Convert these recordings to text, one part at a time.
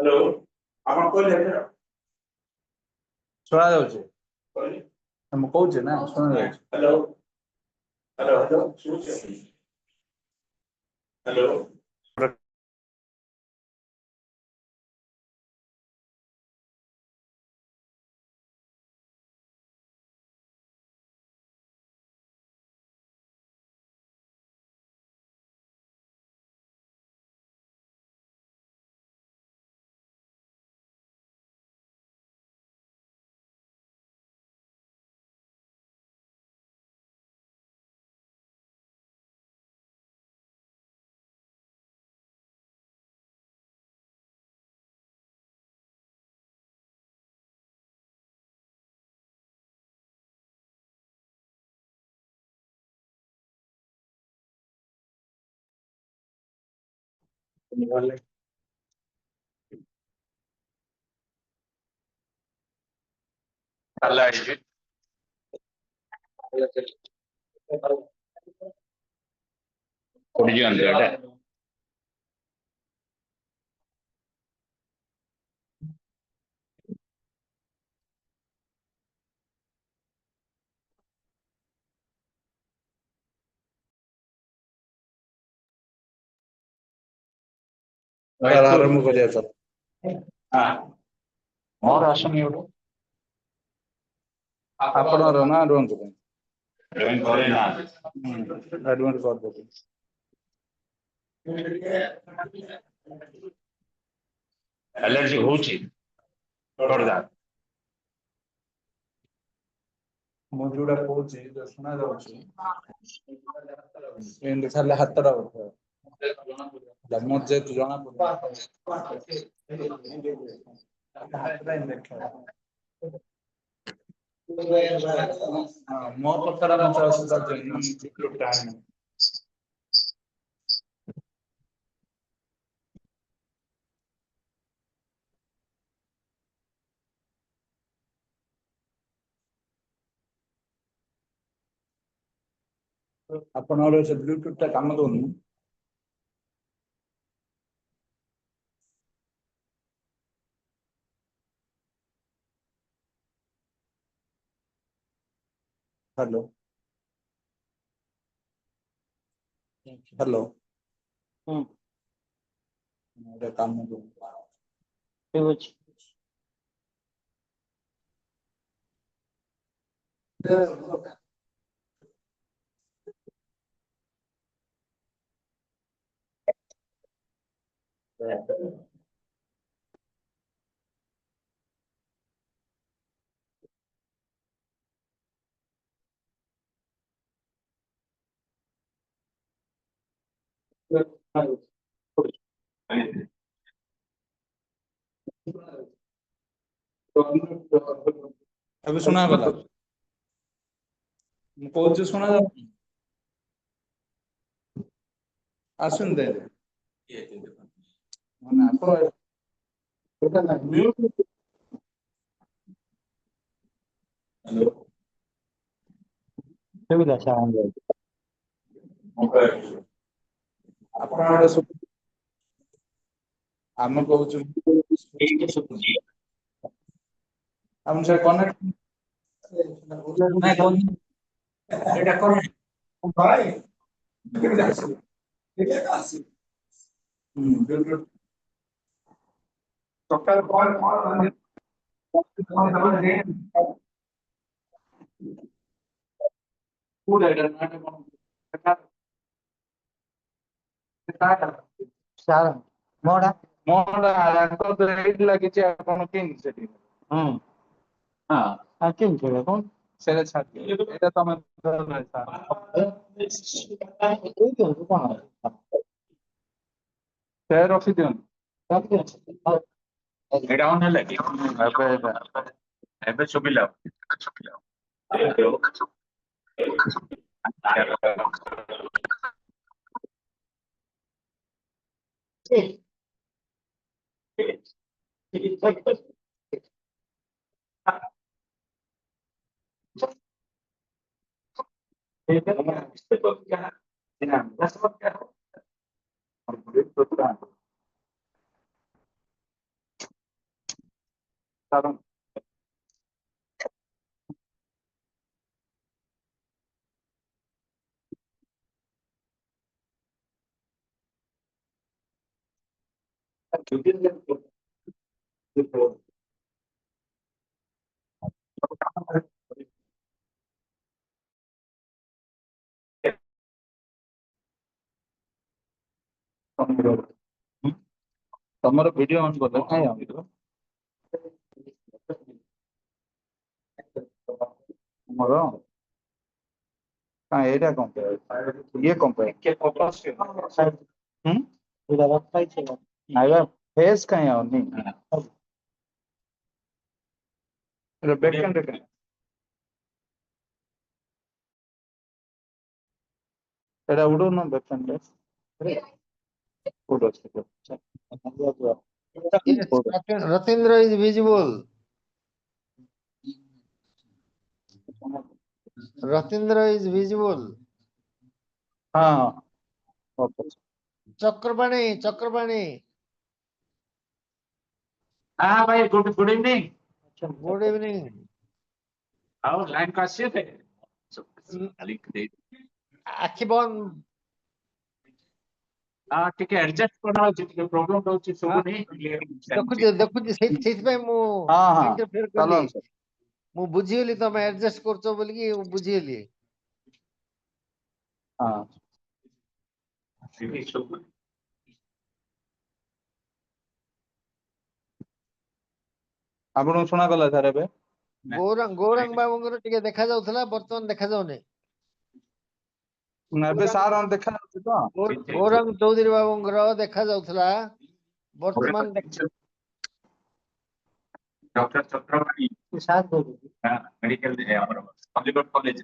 Hello ଆପଣ କହିଲେ ଶୁଣା ଯାଉଛି? କହିଲେ ମୁଁ କହୁଛି ନା ଶୁଣା ଯାଉଛି? हेलो हेलो हेलो ଶୁଭୁଛି हेलो alla esce originante ଆରମ୍ଭ କରିବା ଚାଲ। ମୋର ଆସୁନି ଗୋଟେ ଆପଣଙ୍କର ନା ରୁହନ୍ତୁ ଜଏନ୍ କରେ ନା ଆଡମିଟ୍ କରିଦେବି। ଆଲର୍ଜି ହଉଛି କରିଦା ମୁଁ ଯୋଉଟା କହୁଛି ଶୁଣା ଯାଉଛି ଏମିତି ଖାଲି ହାତଟା ଉଠାଅ। ମୋର ଯେହେତୁ ଜଣା ମୋ କଥାଟା ଆପଣଙ୍କର ସେ ବ୍ଲୁଟୁଥ ଟା କାମ ଦଉନି। ହ୍ୟାଲୋ ହ୍ୟାଲୋ କାମ ଦଉନି। ଠିକ ଅଛି। ଏବେ ଶୁଣାଗଲା? ମୁଁ କହୁଛି ଶୁଣା ଯାଉଛି? ଆସୁନି ତ ଆପଣ ଆମେ କହୁଛୁ ଆମ ସେ କନେକ୍ଟ ଏଇଟା କଣ ଭାଇ କେମିତି ଆସିବ ସକାଳ କଣ ଲାଗିଛି ଆପଣ କେମିତି ସେଠି ସେଇଟା ଛାଡି ଏଇଟା ତମେ ସେ ରଖିଦିଅନ୍ତୁ। ଏଇଟା ଅନ୍ ହେଲା କି ଏବେ ଶୁଭିଲା कारण ତମର ଭିଡିଓ ଅନ୍ କଲେ କାଇଁ ଆଉଥିବ ମୋର କାଇଁ ଏଇଟା କଣ ପାଇଁ ଇଏ କଣ ପାଇଁ ନାଇବା ଫେସ୍ କାଇଁ ଆଉନି ବେକେଣ୍ଡ କାଇଁ ଏଇଟା ଉଡୁନ ବେକେଣ୍ଡ କୋଉଠି ଅଛି Yes, Ratindra is visible. Ratindra is visible. ହଁ Chakrapani. हाँ भाई गुड इवनिंग Good evening. और लाइन का से थे लिंक दे ଆଖି ବନ୍ଦ हाँ ठीक है एडजस्ट करना होची ଟିକେ ପ୍ରୋବ୍ଲେମ ରହୁଛି ସବୁ हाँ, नहीं ଦେଖୁଛି ସେଇଥିପାଇଁ ମୁଁ ହଁ ହଁ ଇଣ୍ଟରଫିୟର ଚାଲ କଲି ମୁଁ ବୁଝିଗଲି ତମେ ଆଡଜଷ୍ଟ କରୁଛ ବୋଲିକି ମୁଁ ବୁଝିଗଲି ହଁ ସବୁ ଆପଣଙ୍କୁ ଶୁଣାଗଲା ସାର୍ ଏବେ ଗୌରାଙ୍ଗ ବାବୁଙ୍କର ଟିକେ ଦେଖା ଯାଉଥିଲା ବର୍ତ୍ତମାନ ଦେଖା ଯାଉନି ଏବେ ସାର୍ ଦେଖାଯାଉଛି ତ ଗୌରାଙ୍ଗ ଚୌଧୁରୀ ବାବୁଙ୍କର ଦେଖା ଯାଉଥିଲା ବର୍ତ୍ତମାନ डॉक्टर चक्रवर्ती मेडिकल ଆମର କଲିକଟ କଲେଜ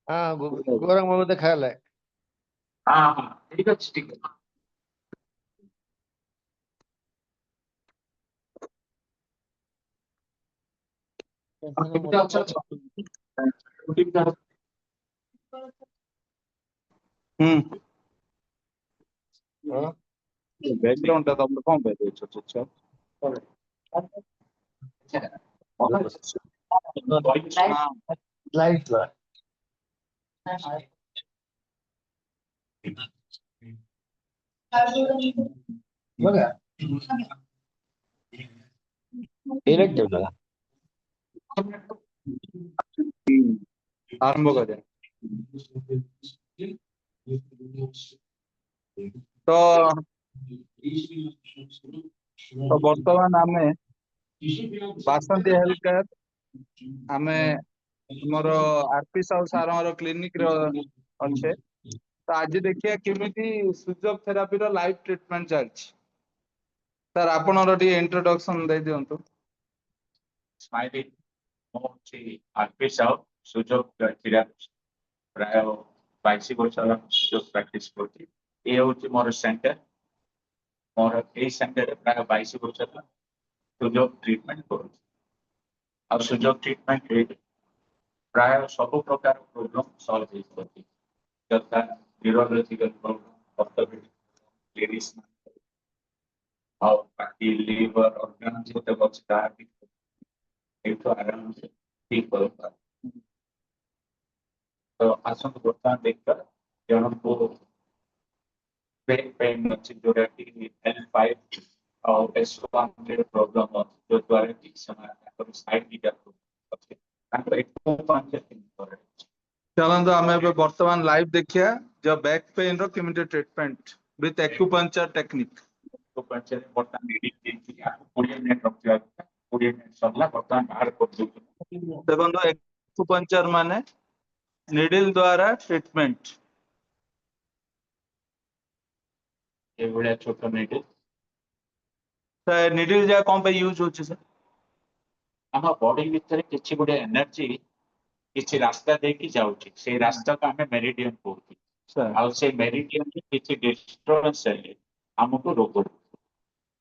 ହଁ ଗୌରାଙ୍ଗ ବାବୁ ଦେଖାଗଲେ हाँ हाँ ठीक ଅଛି ठीक ଅଛି କେମିତି ଅଛ ହୁଁ ବ୍ୟାକଗ୍ରାଉଣ୍ଡ ଟା ତମର କଣ ପାଇଁ ଦେଇଛ ଛୋଟ ଲାଇଟ୍ ଆରମ୍ଭ କରିବା ତ ବର୍ତ୍ତମାନ ଆମେ ବାସନ୍ତୀ ହେଲ୍ଥ କେୟାର ଆମେ ଆମର ଆରପି ସାହୁ ସାରଙ୍କର କ୍ଲିନିକ ରେ ଅଛେ ତ ଆଜି ଦେଖିବା କେମିତି ସୁଯୋଗ ଥେରାପିର ଲାଇଭ ଟ୍ରିଟମେଣ୍ଟ ଚାଲିଛି ସାର୍ ଆପଣଙ୍କର ଟିକେ ଇଣ୍ଟ୍ରୋଡକ୍ସନ ଦେଇ ଦିଅନ୍ତୁ ସ୍ମାଇଲି ମୁଁ ଅଛି ଆରପି ସାହୁ ସୁଯୋଗ ଥେରାପି ପ୍ରାୟ 22 ବର୍ଷ ସୁଯୋଗ ପ୍ରାକ୍ଟିସ କରୁଛି ଏ ହେଉଛି ମୋର ସେଣ୍ଟର ମୋର ଏଇ ସେଣ୍ଟରରେ ପ୍ରାୟ 22 ବର୍ଷ ସୁଯୋଗ ଟ୍ରିଟମେଣ୍ଟ କରୁଛି ଆଉ ସୁଯୋଗ ଟ୍ରିଟମେଣ୍ଟରେ ପ୍ରାୟ ସବୁ ପ୍ରକାର ପ୍ରୋବ୍ଲେମ ସଲ୍ଭ ହେଇପାରୁଛି ଯଥା ନ୍ୟୁରୋଲୋଜିକାଲ ପ୍ରୋବ୍ଲେମ ଅର୍ଥୋପେଡିକ ଲେଡିଜ ଆଉ ବାକି ଲିଭର ଅର୍ଗାନ ଯେତେ ଅଛି ତାହା ବି ଏଇଠୁ ଆରାମସେ ଠିକ କରିପାରୁ ତ ଆସନ୍ତୁ ବର୍ତ୍ତମାନ ଦେଖିବା ଜଣଙ୍କୁ ବ୍ରେକ୍ ପେନ୍ ଅଛି ଯୋଉଟା କି L5 ଆଉ S1 ପ୍ରୋବ୍ଲେମ ଅଛି ଯୋଉ ଦ୍ୱାରା କି ସେମାନେ ତାଙ୍କର ସାଇଡ ଇଫେକ୍ଟ ଅଛି ତାଙ୍କର ଚାଲନ୍ତୁ ଆମେ ଏବେ ବର୍ତ୍ତମାନ ଲାଇଭ ଦେଖିବା ଯୋ ବ୍ୟାକ୍ ପେନ୍ ର କେମିତି ଟ୍ରିଟମେଣ୍ଟ ୱିଥ ଆକ୍ୟୁପଞ୍ଚର ଟେକ୍ନିକ ବର୍ତ୍ତମାନ ମିନିଟ୍ 20 ମିନିଟ୍ ରଖିବା 20 ମିନିଟ୍ ସରିଲା ବର୍ତ୍ତମାନ ବାହାର କରିଦେଉଛୁ ଦେଖନ୍ତୁ ଆକ୍ୟୁପଞ୍ଚର ମାନେ ନିଡିଲ ଦ୍ୱାରା ଟ୍ରିଟମେଣ୍ଟ ଏଇଭଳିଆ ଛୋଟ ନିଡିଲ ନିଡିଲ ଯା କଣ ପାଇଁ ୟୁଜ ହଉଛି ସାର୍ ଆମ ବଡି ଭିତରେ କିଛି ଗୋଟେ ଏନର୍ଜି କିଛି ରାସ୍ତା ଦେଇକି ଯାଉଛି ସେଇ ରାସ୍ତାକୁ ଆମେ ମେରିଡିୟନ କହୁଛୁ ଆଉ ସେଇ ମେରିଡିୟନରେ କିଛି ଡିଷ୍ଟରବାନ୍ସ ହେଲେ ଆମକୁ ରୋଗ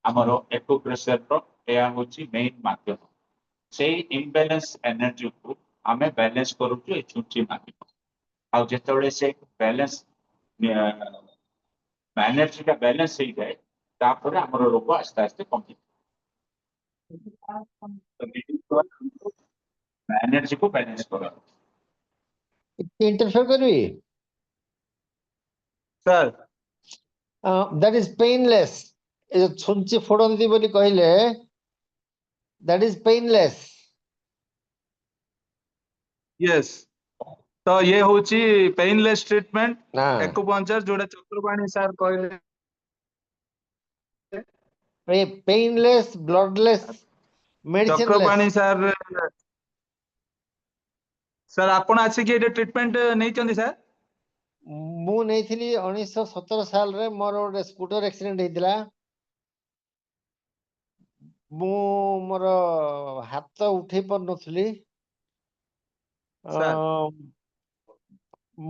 ଆମର ଏକୁପ୍ରେସରର ଏହା ହେଉଛି ମେନ୍ ମାଧ୍ୟମ ସେଇ ଇମ୍ବାଲାନ୍ସ ଏନର୍ଜିକୁ ଆମେ ବାଲାନ୍ସ କରୁଛୁ ଏଇ ଛୁଞ୍ଚି ମାଧ୍ୟମ ଆଉ ଯେତେବେଳେ ସେ ବାଲାନ୍ସ ଏନର୍ଜିଟା ବାଲାନ୍ସ ହେଇଯାଏ ତାପରେ ଆମର ରୋଗ ଆସ୍ତେ ଆସ୍ତେ କମିଯାଏ एनर्जी को बैलेंस करा इंटरफेयर करबी सर दैट इज पेनलेस ए जो छुंची फोड़ंती बोली कहले दैट इज पेनलेस यस तो ये होची पेनलेस ट्रीटमेंट ना एक्युपंक्चर जोड़ा चक्रपाणी सर कहले painless bloodless medicineless Chakrapani sir sir आपण आसी कि ट्रीटमेंट नहीं चंदी सर ମୁଁ ନେଇଥିଲି 1917 ସାଲରେ ମୋର ଗୋଟେ ସ୍କୁଟର ଆକ୍ସିଡେଣ୍ଟ ହେଇଥିଲା ମୁଁ ମୋର ହାତ ଉଠେଇ ପାରୁନଥିଲି ସାର୍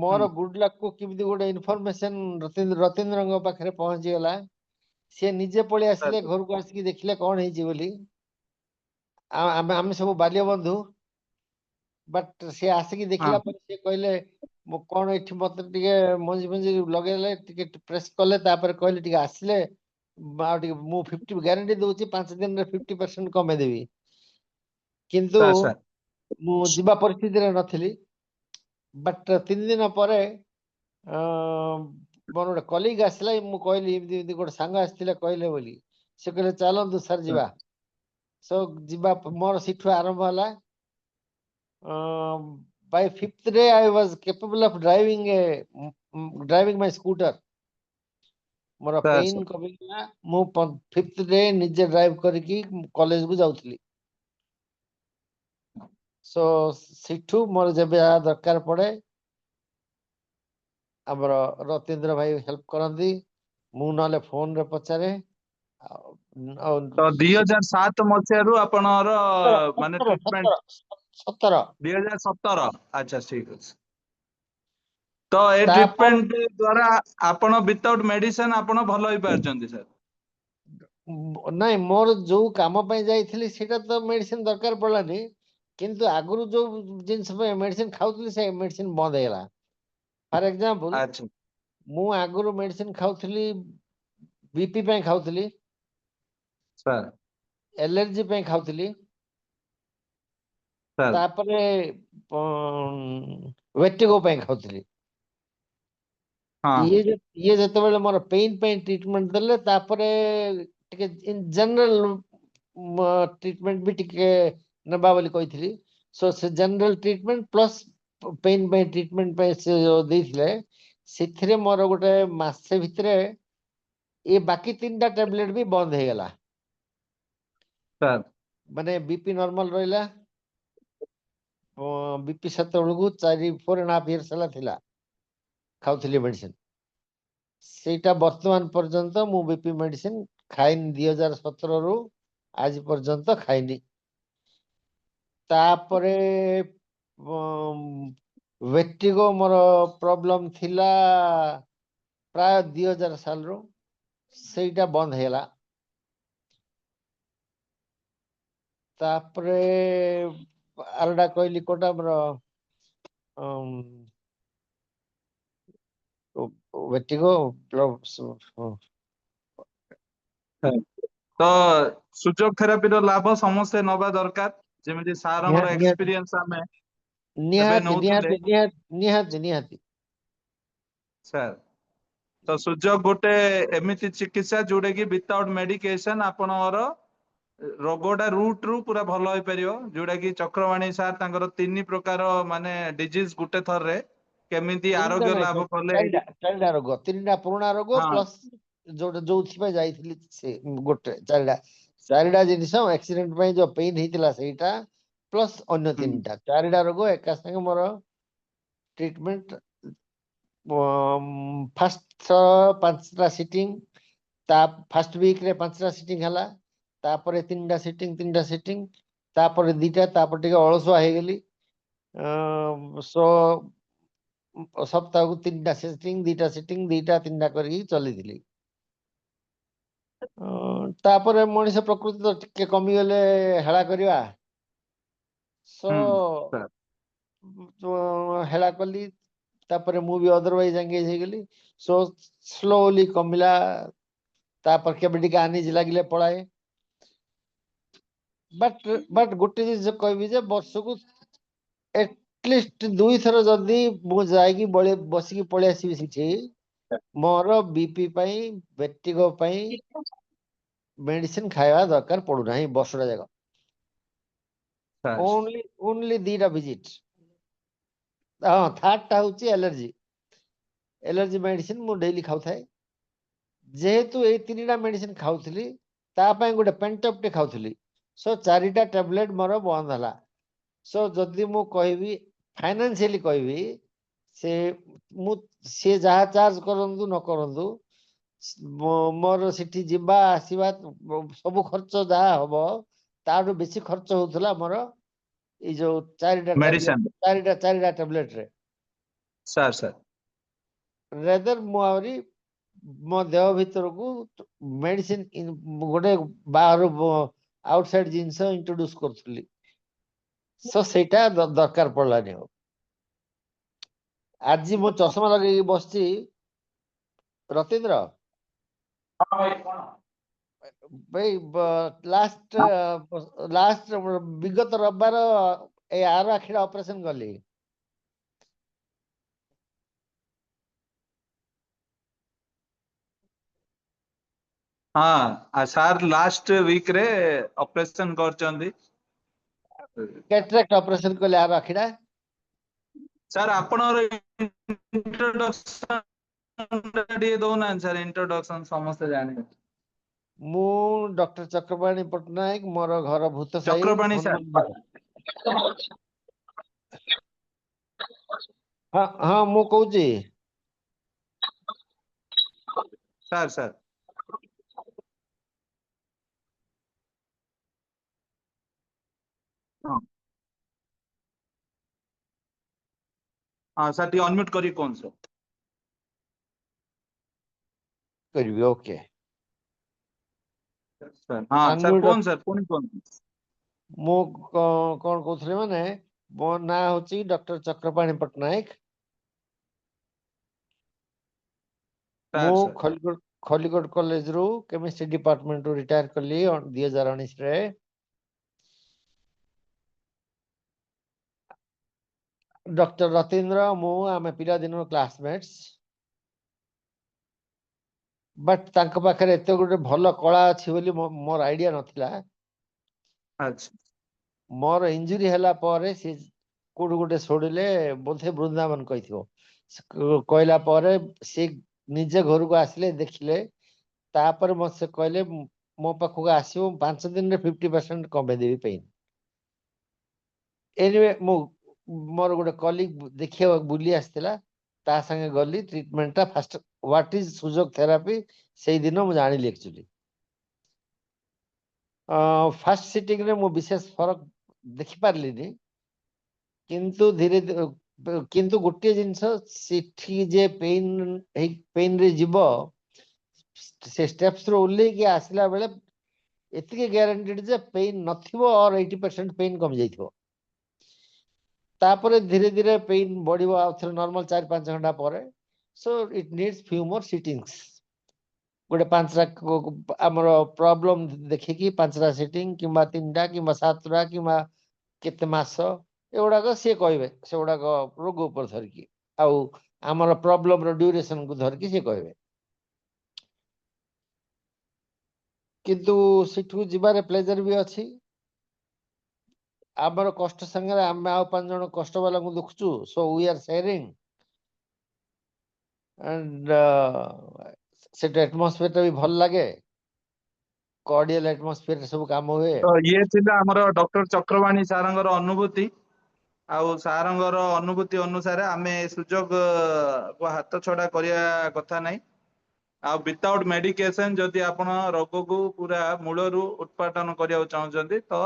ମୋର ଗୁଡ ଲକ୍ କୁ କେମିତି ଗୋଟେ ଇନଫରମେସନ ରତୀନ୍ଦ୍ରଙ୍କ ପାଖରେ ପହଞ୍ଚିଗଲା ସେ ନିଜେ ପଳେଇ ଆସିଲେ ସାର୍ ଘରକୁ ଆସିକି ଦେଖିଲେ କଣ ହେଇଛି ବୋଲି ଆମେ ସବୁ ବାଲ୍ୟ ବନ୍ଧୁ ବଟ୍ ସେ ଆସିକି ଦେଖିଲା ପରେ ସେ କହିଲେ ମୁଁ କଣ ଏଠି ମତେ ଟିକେ ମଞ୍ଜି ମଞ୍ଜି ଲଗେଇଲେ ଟିକେ ପ୍ରେସ୍ କଲେ ତାପରେ କହିଲେ ଟିକେ ଆସିଲେ ଆଉ ଟିକେ ମୁଁ 50 ଗ୍ୟାରେଣ୍ଟି ଦଉଛି 5 ଦିନରେ 50% କମେଇଦେବି କିନ୍ତୁ ସାର୍ ସାର୍ ମୁଁ ଯିବା ପରିସ୍ଥିତିରେ ନଥିଲି ବଟ୍ 3 ଦିନ ପରେ ମୋର ଗୋଟେ କଲିଗ ଆସିଲା ମୁଁ କହିଲି ଏମିତି ଏମିତି ଗୋଟେ ସାଙ୍ଗ ଆସିଥିଲେ କହିଲେ ବୋଲି ସେ କହିଲେ ଚାଲନ୍ତୁ ସାର୍ ଯିବା ସୋ ଯିବା ମୋର ସେଠୁ ଆରମ୍ଭ ହେଲା by 5th day I was capable of driving my scooter ମୋର ସାର୍ ପେନ୍ କମିଗଲା ମୁଁ 5th ଡେ ନିଜେ ଡ୍ରାଇଭ କରିକି କଲେଜ କୁ ଯାଉଥିଲି ସୋ ସେଠୁ ମୋର ଯେବେ ଯାହା ଦରକାର ପଡେ ଆମର ରତୀନ୍ଦ୍ର ଭାଇ ହେଲ୍ପ କରନ୍ତି ମୁଁ ନହେଲେ ଫୋନ ରେ ପଚାରେ तो 2007 मसीहारू आपणर माने ट्रीटमेंट 17 2017 अच्छा ठीक अछि तो ए ତାପରେ ट्रीटमेंट द्वारा आपण विदाउट मेडिसिन आपण भलो होई पारचंदी सर ନାଇଁ ମୋର ଯୋଉ କାମ ପାଇଁ ଯାଇଥିଲି ସେଇଟା ତ ମେଡିସିନ ଦରକାର ପଡିଲାନି କିନ୍ତୁ ଆଗରୁ ଯୋଉ ଜିନିଷ ପାଇଁ ମେଡିସିନ ଖାଉଥିଲି ସେ ମେଡିସିନ ବନ୍ଦ ହେଇଗଲା ଫର ଏକ୍ସାମ୍ପଲ अच्छा ମୁଁ ଆଗରୁ ମେଡିସିନ ଖାଉଥିଲି ବିପି ପାଇଁ ଖାଉଥିଲି सर ଏଲର୍ଜି ପାଇଁ ଖାଉଥିଲି सर ତାପରେ ଭେଟିଗୋ ପାଇଁ ଖାଉଥିଲି हाँ ଇଏ ଯେତେବେଳେ ମୋର ପେନ୍ ପାଇଁ ଟ୍ରିଟମେଣ୍ଟ ଦେଲେ ତାପରେ ଟିକେ ଇନ ଜେନେରାଲ ଟ୍ରିଟମେଣ୍ଟ ବି ଟିକେ ନେବା ବୋଲି କହିଥିଲି ସୋ ସେ ଜେନେରାଲ ଟ୍ରିଟମେଣ୍ଟ ପ୍ଲସ୍ ପେନ୍ ପାଇଁ ଟ୍ରିଟମେଣ୍ଟ ପାଇଁ ସେ ଯୋଉ ଦେଇଥିଲେ ସେଥିରେ ମୋର ଗୋଟେ ମାସେ ଭିତରେ ଏ ବାକି 3ଟା ଟ୍ୟାବଲେଟ ବି ବନ୍ଦ ହେଇଗଲା सर ମାନେ ବିପି ନର୍ମାଲ ରହିଲା ବିପି ସେତେବେଳକୁ 4.5 years ହେଲା ଥିଲା ଖାଉଥିଲି ମେଡିସିନ ସେଇଟା ବର୍ତ୍ତମାନ ପର୍ଯ୍ୟନ୍ତ ମୁଁ ବିପି ମେଡିସିନ ଖାଇନି 2017ରୁ ଆଜି ପର୍ଯ୍ୟନ୍ତ ଖାଇନି ତାପରେ ଭେଟିଗୋ ମୋର ପ୍ରୋବ୍ଲେମ ଥିଲା ପ୍ରାୟ 2000 ସାଲରୁ ସେଇଟା ବନ୍ଦ ହେଇଗଲା ତାପରେ ଆରଟା କହିଲି କୋଟା ଆମର ଭେଟିଗୋ तो सुजोग थेरापी रो लाभ समस्त नबा दरकार जेमिति सारंगर निहाती एक्सपीरियंस हमें एबे निहाती नउथुले निहाती निहाती सर तो सुजोग गोटे एमिति चिकित्सा जोड़े कि विदाउट मेडिकेशन आपणर रोगटा रूट रू पूरा भल हो पार जोड़ा कि चक्रवाणी सार तांकर 3 प्रकार माने डिजीज गुटे थर रे केमिति ତିନିଟା आरोग्य ନାଇଁ लाभ कले ଚାରିଟା ରୋଗ 3ଟା ପୁରୁଣା ରୋଗ हाँ ପ୍ଲସ୍ ଯୋଉଥିପାଇଁ ଯାଇଥିଲି ସେ ଗୋଟେ ଚାରିଟା ଜିନିଷ ଆକ୍ସିଡେଣ୍ଟ ପାଇଁ ଯୋଉ ପେନ୍ ହେଇଥିଲା ସେଇଟା ପ୍ଲସ୍ ଅନ୍ୟ 3ଟା 4ଟା ରୋଗ ଏକା ସାଙ୍ଗେ ମୋର ଟ୍ରିଟମେଣ୍ଟ ଫାଷ୍ଟ 5ଟା ସିଟିଂ ତା ଫାଷ୍ଟ ୱିକରେ 5ଟା ସିଟିଂ ହେଲା ତାପରେ 3ଟା ସିଟିଂ ତାପରେ 2ଟା ତାପରେ ଟିକେ ଅଳସୁଆ ହେଇଗଲି ସୋ ସପ୍ତାହକୁ 3ଟା ସିଟିଂ 2ଟା ସିଟିଂ 2ଟା 3ଟା କରିକି ଚଲେଇଥିଲି ତାପରେ ମଣିଷ ପ୍ରକୃତି ତ ଟିକେ କମିଗଲେ ହେଳା କରିବା ସୋ सर ହେଳା କଲି ତାପରେ ମୁଁ ବି ଅଦରୱାଇଜ ଏଙ୍ଗେଜ ହେଇଗଲି ସୋ ସ୍ଲୋଲି କମିଲା ତାପରେ କେବେ ଟିକେ ଆନିଜ ଲାଗିଲେ ପଳାଏ बट गोटे जिनिस कहबी जे वर्षକୁ एटलिस्ट 2 थर जदि मु जाइकी बसिकी पळेई आसीबी सेठी मोर बीपी ପାଇଁ vertigo ପାଇଁ मेडिसिन खाଇବା दरकार पड़ुना वर्षटा जाक ସାର୍ ओनली 2टा विजिट हाँ थर्ड टा होची एलर्जी मेडिसिन मु डेली खाउथाय जेहेतु ए 3टा मेडिसिन खाउथली ता ପାଇଁ गोटे पेंटअप टे खाउथली सो 4टा टैबलेट मोर बंद हला सो जदि मु कहबी फाइनेंशियली कहबी से मु से जहा चार्ज करंदु न करंदु मोर सेठी जिबा आसीबा सब खर्च जहा हबो ताडू बेसी खर्च होतला मोर ई जो 4टा मेडिसिन टैबलेट 4टा टैबलेट रे ସାର୍ रेदर मु आवरी मो देह भीतर को मेडिसिन गोटे बाहर आउटसाइड जिनस इंट्रोड्यूस करथली सो सेटा दरकार पड़लानी हो आज मो चश्मा लगे बसची रतीन्द्र ହଁ ଭାଇ କଣ भाई लास्ट विगत रविवार ए आर आखिरा ऑपरेशन गली हाँ सार लास्ट वीक रे ऑपरेशन करचंदी कैटरेक्ट ऑपरेशन कले आर आखिरा ସାର୍ ଆପଣଙ୍କର introduction ଟା ଟିକେ ଦଉନାହାନ୍ତି ସାର୍ introduction ସମସ୍ତେ ଜାଣିବେ मु डॉक्टर चक्रपाणी पट्टनायक मोर घर भूत साई चक्रपाणी ସାର୍ हाँ हाँ मु कहूची ସାର୍ हाँ ସାର୍ ଟିକେ ଅନମ୍ୟୁଟ କରି କौन सर करिए ओके सर हाँ सर Unmute कौन सर पुणी कौन मु कौन कहथले माने मो ना होची डॉक्टर चक्रपाणी पट्टनायक मु सर सर खलिकोट कॉलेज रु केमिस्ट्री डिपार्टमेंट रु रिटायर करली 2019 रे डॉक्टर रतीन्द्र मु आमे पिला दिन क्लासमेट्स बट तांक पाखरे एते गोटे भल कला अछि बोली मोर आइडिया नथिला अच्छा मोर इंजुरी हला पारे से कोड गोटे छोड़िले बोधे वृंदावन कहिथियो कहला पारे से निजे घर को आसिले देखिले तापर मसे कहले मो पाखକୁ आसियो 5 दिन रे 50% कमे देबी पेन एनीवे मो मोर गोटे कलीग देखिया बुली आस्तिला ता संगे गली ट्रीटमेंट ता फर्स्ट व्हाट इज सुजोग थेरापी सेई दिन मु जानिली एक्चुअली फर्स्ट सिटिंग रे मु विशेष फरक देखि पारलिनी किंतु धीरे किंतु गोटे जिंस सिठी जे पेन रे जीवो से स्टेप्स रो उल्ले कि आसला बेले एतिके ग्यारंटीड जे पेन नथिबो और 80% पेन कम जाइथिबो तापरे धीरे धीरे पेन बढ़िबो आ थरे नॉर्मल 4-5 घंटा परे so it needs few more sittings गोटे 5टा हमर प्रॉब्लम देखिकी 5टा सिटिंग किंबा 3टा किंबा 7टा किंबा केते मास एगुड़ा सी कहे से गुड़ाक रोग उपर धरिकी आउ आमर प्रॉब्लम रो ड्यूरेशन को धरिकी सी कहे किंतु सिठू जिबारे प्लेजर भी अछि आमर कष्ट संगे आमे आ 5 जण कष्ट वाला को देखुचु so we are sharing and set atmosphere टा भी भल लागे कॉर्डियल एटमॉस्फेयर सब काम हुए तो ये थिला हमर डॉक्टर चक्रवाणी सारंगर अनुभूति आउ सारंगर अनुभूति अनुसार आमे सुजोग को हाथ छड़ा करिया कथा नाही आ विदाउट मेडिकेशन जदि आपण रोग को पूरा मूलरू उत्पादन करिया चाहउछन्ती तो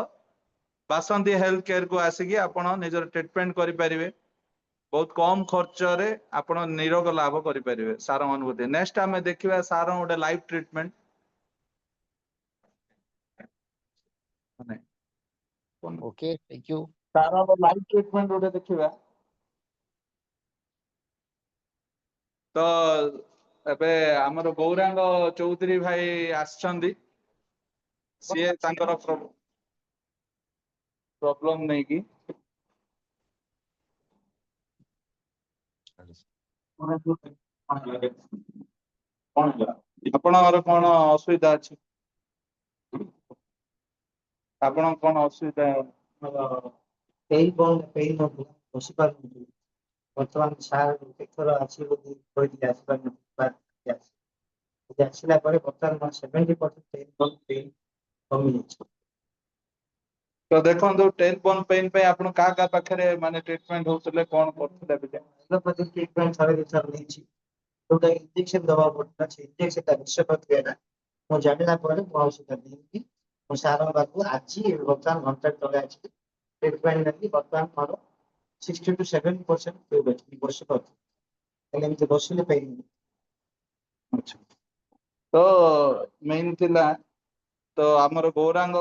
बासंती हेल्थ केयर को आसिकी आपण निजर ट्रीटमेंट करि परिबे बहुत कम खर्च रे आपण निरोग लाभ करि परिबे सारंग अनुभूति नेक्स्ट आमे देखिबा सारंग गोटे life treatment okay thank you Sarang life treatment गोटे देखिबा तो एबे हमर गौरांग चौधरी भाई आछंदी सिए तांकर ପ୍ରୋବ୍ଲେମ ନେଇକି ଆପଣଙ୍କର କଣ ଅସୁବିଧା ଅଛି? ଆପଣ କଣ ଅସୁବିଧା? पेन बसी पारुनी वर्तमान सार केथर आसी बोली कहली आसी पारुनी आसिला परे वर्तमान 70% पेन कमी ଯାଇଛି। ତ ଦେଖନ୍ତୁ ଟେନ୍ ବନ୍ ପେନ୍ ପାଇଁ ଆପଣ କାହା ପାଖରେ ମାନେ ଟ୍ରିଟମେଣ୍ଟ ହଉଥିଲେ କଣ କରୁଥିଲେ ଏବେ? एलोपैथी ट्रीटमेंट थोड़े दिन तक नहीं जोटा इंजेक्शन दवा पड़ता है इंजेक्शन का विषय क्रिया मो जानला पर मो औषध देली मो सार बाबू आज वर्तमान घंटा तले आज ट्रीटमेंट नहीं वर्तमान मोर 60 to 70% पेन वर्ष पर हेले एमती बसिले पेन ଆଚ୍ଛା। ତ ମେନ୍ ଥିଲା ତ ଆମର ଗୌରାଙ୍ଗ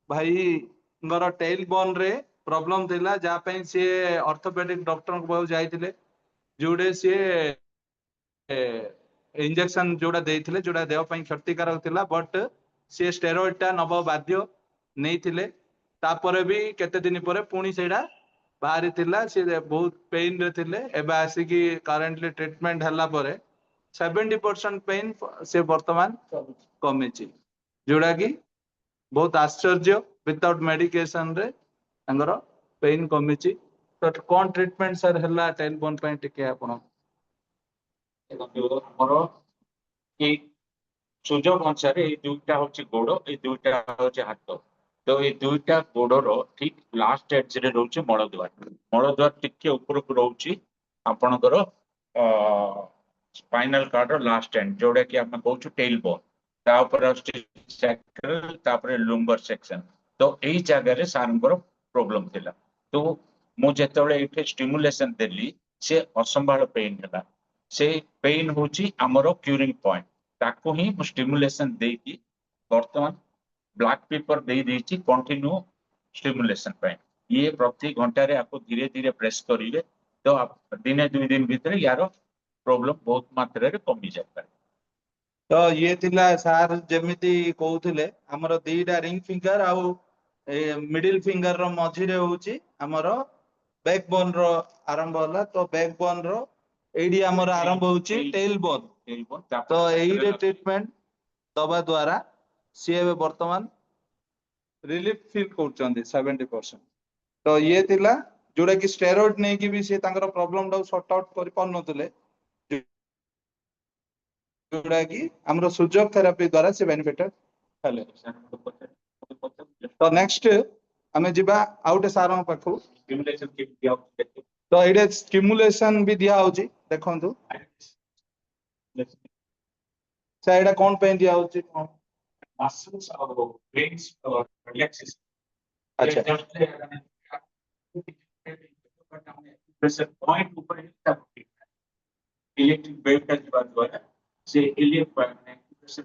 ଭାଇଙ୍କର ଟେଲ୍ ବୋନ୍ ରେ ପ୍ରୋବ୍ଲେମ ଥିଲା ଯାହା ପାଇଁ ସିଏ ଅର୍ଥୋପେଡିକ ଡକ୍ଟରଙ୍କ ପାଖକୁ ଯାଇଥିଲେ ଯୋଉଟେ ସିଏ ଇଞ୍ଜେକ୍ସନ ଯୋଉଟା ଦେଇଥିଲେ ଯୋଉଟା ଦେହ ପାଇଁ କ୍ଷତିକାରକ ଥିଲା ବଟ୍ ସିଏ ଷ୍ଟେରଏଡ ଟା ନବ ବାଧ୍ୟ ନେଇଥିଲେ ତାପରେ ବି କେତେ ଦିନ ପରେ ପୁଣି ସେଇଟା ବାହାରିଥିଲା ସିଏ ବହୁତ ପେନ୍ ରେ ଥିଲେ ଏବେ ଆସିକି କରେଣ୍ଟଲି ଟ୍ରିଟମେଣ୍ଟ ହେଲା ପରେ 70% ପେନ୍ ସେ ବର୍ତ୍ତମାନ କମିଛି ଯୋଉଟା କି ବହୁତ ଆଶ୍ଚର୍ଯ୍ୟ ୱିଥାଉଟ୍ ମେଡିକେସନ ରେ ତାଙ୍କର ପେନ୍ କମିଛି। ତ କଣ ଟ୍ରିଟମେଣ୍ଟ ସାର୍ ହେଲା ଟେନ୍ ବୋନ୍ ପାଇଁ ଟିକେ ଆପଣ ଆମର ଏଇ ସୁଯୋଗ ଅନୁସାରେ ଏଇ ଦୁଇଟା ହଉଛି ଗୋଡ ଏଇ ଦୁଇଟା ହଉଛି ହାତ ତ ଏଇ ଦୁଇଟା ଗୋଡର ଠିକ ଲାଷ୍ଟ ଏଜରେ ରହୁଛି ମଳଦ୍ୱାର ଟିକେ ଉପରକୁ ରହୁଛି ଆପଣଙ୍କର ସ୍ପାଇନାଲ କର୍ଡର ଲାଷ୍ଟ ଏଣ୍ଡ ଯୋଉଟା କି ଆମେ କହୁଛୁ ଟେଲ୍ ବୋନ୍ ତାପରେ ଆସୁଛି sacral ତାପରେ ଲୁମ୍ବର ସେକ୍ସନ ତ ଏଇ ଜାଗାରେ ସାରଙ୍କର ପ୍ରୋବ୍ଲେମ ଥିଲା ତ ମୁଁ ଯେତେବେଳେ ଏଇଠି ଷ୍ଟିମୁଲେସନ ଦେଲି ସେ ଅସମ୍ଭାଳ ପେନ୍ ହେଲା ସେ ପେନ୍ ହଉଛି ଆମର କ୍ୟୁରିଂ ପଏଣ୍ଟ ତାକୁ ହିଁ ମୁଁ ଷ୍ଟିମୁଲେସନ ଦେଇକି ବର୍ତ୍ତମାନ ବ୍ଲାକ୍ ପେପର ଦେଇଛି କଣ୍ଟିନ୍ୟू ଷ୍ଟିମୁଲେସନ ପାଇଁ ଇଏ ପ୍ରତି ଘଣ୍ଟାରେ ଆକୁ ଧୀରେ ଧୀରେ ପ୍ରେସ୍ କରିବେ ତ ଦିନେ ଦୁଇ ଦିନ ଭିତରେ ୟାର ପ୍ରୋବ୍ଲେମ ବହୁତ ମାତ୍ରାରେ କମି ଯାଇପାରେ। ତ ଇଏ ଥିଲା ସାର୍ ଯେମିତି କହୁଥିଲେ ଆମର ଦିଟା ରିଙ୍ଗ ଫିଙ୍ଗର ଆଉ ମିଡିଲ ଫିଙ୍ଗର ର ମଝିରେ ହଉଛି ଆମର ବ୍ୟାକ୍ ବୋନ୍ ର ଆରମ୍ଭ ହେଲା ତ ବ୍ୟାକ୍ ବୋନ୍ ର ଏଇଠି ଆମର ଆରମ୍ଭ ହଉଛି ଟେଲ୍ ବୋନ୍ ତ ଏଇରେ ଟ୍ରିଟମେଣ୍ଟ ଦବା ଦ୍ୱାରା ସିଏ ଏବେ ବର୍ତ୍ତମାନ ରିଲିଫ ଫିଲ୍ କରୁଛନ୍ତି 70%। ତ ଇଏ ଥିଲା ଯୋଉଟା କି ଷ୍ଟେରଏଡ ନେଇକି ବି ସେ ତାଙ୍କର ପ୍ରୋବ୍ଲେମ ଟାକୁ ସର୍ଟ ଆଉଟ କରିପାରୁନଥିଲେ ଯୋଉଟା କି ଆମର ସୁଯୋଗ ଥେରାପି ଦ୍ୱାରା ସେ ବେନିଫିଟ ହେଲେ। ତ ନେକ୍ସଟ ଆମେ ଯିବା ଆଉ ଗୋଟେ ସାରଙ୍କ ପାଖକୁ ତ ଏଇଟା ଷ୍ଟିମୁଲେସନ ବି ଦିଆ ହଉଛି ଦେଖନ୍ତୁ ସାର୍ ଏଇଟା କଣ ପାଇଁ ଦିଆ ହଉଛି କଣ? muscles or brains or relaxation. अच्छा। प्रेशर पॉइंट ऊपर इलेक्ट्रिक वेव का द्वारा से प्रेशर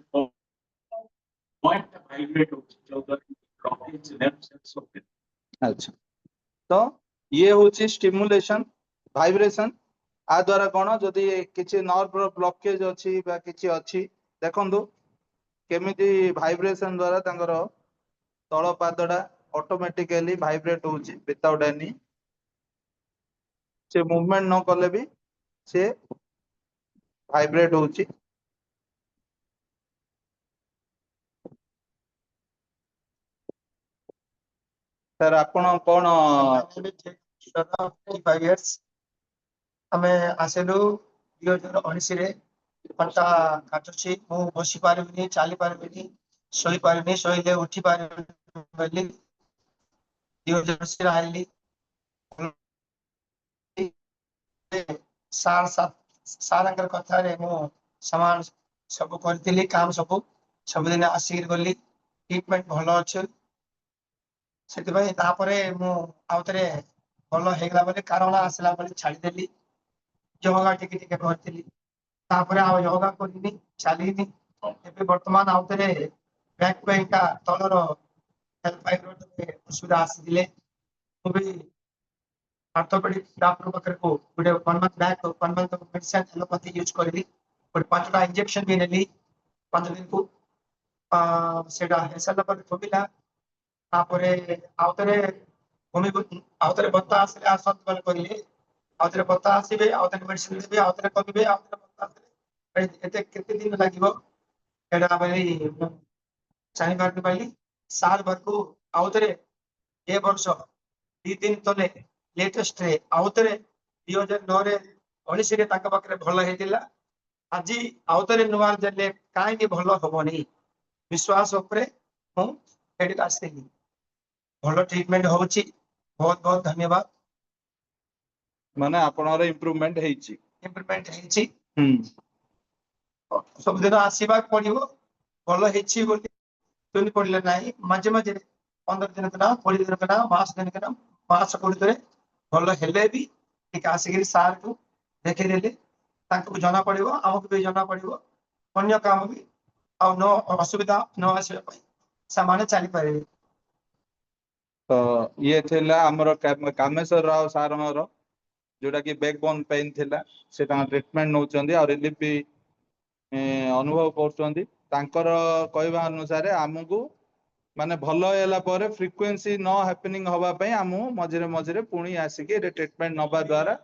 पॉइंट वाइब्रेट होता है। अच्छा तो ये होची स्टिमुलेशन वाइब्रेशन आ द्वारा कोन जदी किछि नर्व ब्लॉकेज अछि बा किछि अछि देखंतु केमिति वाइब्रेशन द्वारा तांगर तळ पादडा ऑटोमेटिकली वाइब्रेट होची विदाउट एनी से मूवमेंट न कले भी से वाइब्रेट होची। सर आपण कोन 5 years ଆମେ ଆସିଲୁ 2019 ରେ ଘଣ୍ଟା କାଟୁଛି ମୁଁ ବସି ପାରିବିନି ଚାଲି ପାରିବିନି ଶୋଇ ପାରିବିନି ଶୋଇଲେ ଉଠି ପାରିବିନି ବୋଲି 2019 ରେ ଆଇଲି ସାରଙ୍କର କଥାରେ ମୁଁ ସମାନ ସବୁ କରିଥିଲି କାମ ସବୁଦିନ ଆସିକି ଗଲି ଟ୍ରିଟମେଣ୍ଟ ଭଲ ଅଛି ସେଥିପାଇଁ ତାପରେ ମୁଁ ଆଉଥରେ ଭଲ ହେଇଗଲା ବୋଲି କାରଣ ଆସିଲା ବୋଲି ଛାଡ଼ିଦେଲି ଯୋଗା ଟିକେ ଟିକେ କରିଥିଲି ତାପରେ ଆଉ ଯୋଗା କରିନି ଚାଲିନି ଏବେ ବର୍ତ୍ତମାନ ଆଉଥରେ ବ୍ୟାକ୍ ପେନଟା ତଳର ଅସୁବିଧା ଆସିଥିଲେ ମୁଁ ବି ଅର୍ଥୋପେଡିକ ଡାକ୍ତର ପାଖରେ ଗୋଟେ 1 month back 1 month medicine allopathy use କରିଲି ଗୋଟେ 5ଟା ଇଞ୍ଜେକ୍ସନ ବି ନେଲି 5 ଦିନକୁ ସେଟା ହେଇସାରିଲା ପରେ କମିଲା ତାପରେ ଆଉଥରେ ଆଉଥରେ ବତା ଆସିଲେ ଆସନ୍ତ ବୋଲି କହିଲେ ଆଉଥରେ ବତା ଆସିବେ ଆଉଥରେ ମେଡିସିନ ଦେବେ ଆଉଥରେ କମିବେ ଆଉଥରେ ବତା ଆସିଲେ ଏତେ କେତେ ଦିନ ଲାଗିବ ଏଇଟା ବୋଲି ମୁଁ ଜାଣିପାରୁନି ପାଇଲି ସାର୍ ଘରକୁ ଆଉଥରେ ଏ ବର୍ଷ 2 ଦିନ ତଳେ ଲେଟେଷ୍ଟରେ ଆଉଥରେ 2009ରେ 19ରେ ତାଙ୍କ ପାଖରେ ଭଲ ହେଇଥିଲା ଆଜି ଆଉଥରେ ନୂଆ ଦେଲେ କାହିଁକି ଭଲ ହବନି ବିଶ୍ୱାସ ଉପରେ ମୁଁ ଏଠିକି ଆସିଥିଲି ଭଲ ଟ୍ରିଟମେଣ୍ଟ ହଉଛି ବହୁତ ବହୁତ ଧନ୍ୟବାଦ ମାନେ ଆପଣଙ୍କର ଇମ୍ପ୍ରୁଭମେଣ୍ଟ ହେଇଛି। ଇମ୍ପ୍ରୁଭମେଣ୍ଟ ହେଇଛି ହୁଁ ସବୁଦିନ ଆସିବାକୁ ପଡିବ ଭଲ ହେଇଛି ବୋଲି ଶୁଣି ପଡିଲେ ନାହିଁ ମଝିରେ ମଝିରେ 15 ଦିନ କିନା 20 ଦିନ କିନା ମାସ ଦିନ କିନା ମାସ କୋଡ଼ିଏ ଭଲ ହେଲେ ବି ଟିକେ ଆସିକିରି ସାର୍କୁ ଦେଖେଇଦେଲେ ତାଙ୍କୁ ଜଣା ପଡିବ ଆମକୁ ବି ଜଣା ପଡିବ ଅନ୍ୟ କାମ ବି ଆଉ ଅସୁବିଧା ନ ଆସିବା ପାଇଁ ସେମାନେ ଚାଲିପାରିବେ ତ ଇଏ ଥିଲା ଆମର କାମେଶ୍ୱର ରାଓ ସାରଙ୍କର ଯୋଉଟା କି ବ୍ୟାକ୍ ବୋନ୍ ପେନ୍ ଥିଲା ସେ ତାଙ୍କ ଟ୍ରିଟମେଣ୍ଟ ନଉଛନ୍ତି ଆଉ ରିଲିଫ ବି ଅନୁଭବ କରୁଛନ୍ତି ତାଙ୍କର କହିବା ଅନୁସାରେ ଆମକୁ ମାନେ ଭଲ ହେଲା ପରେ ଫ୍ରିକ୍ୱେନ୍ସି ନ ହାପେନିଂ ହବା ପାଇଁ ଆମକୁ ମଝିରେ ମଝିରେ ପୁଣି ଆସିକି ଟ୍ରିଟମେଣ୍ଟ ନବା ଦ୍ୱାରା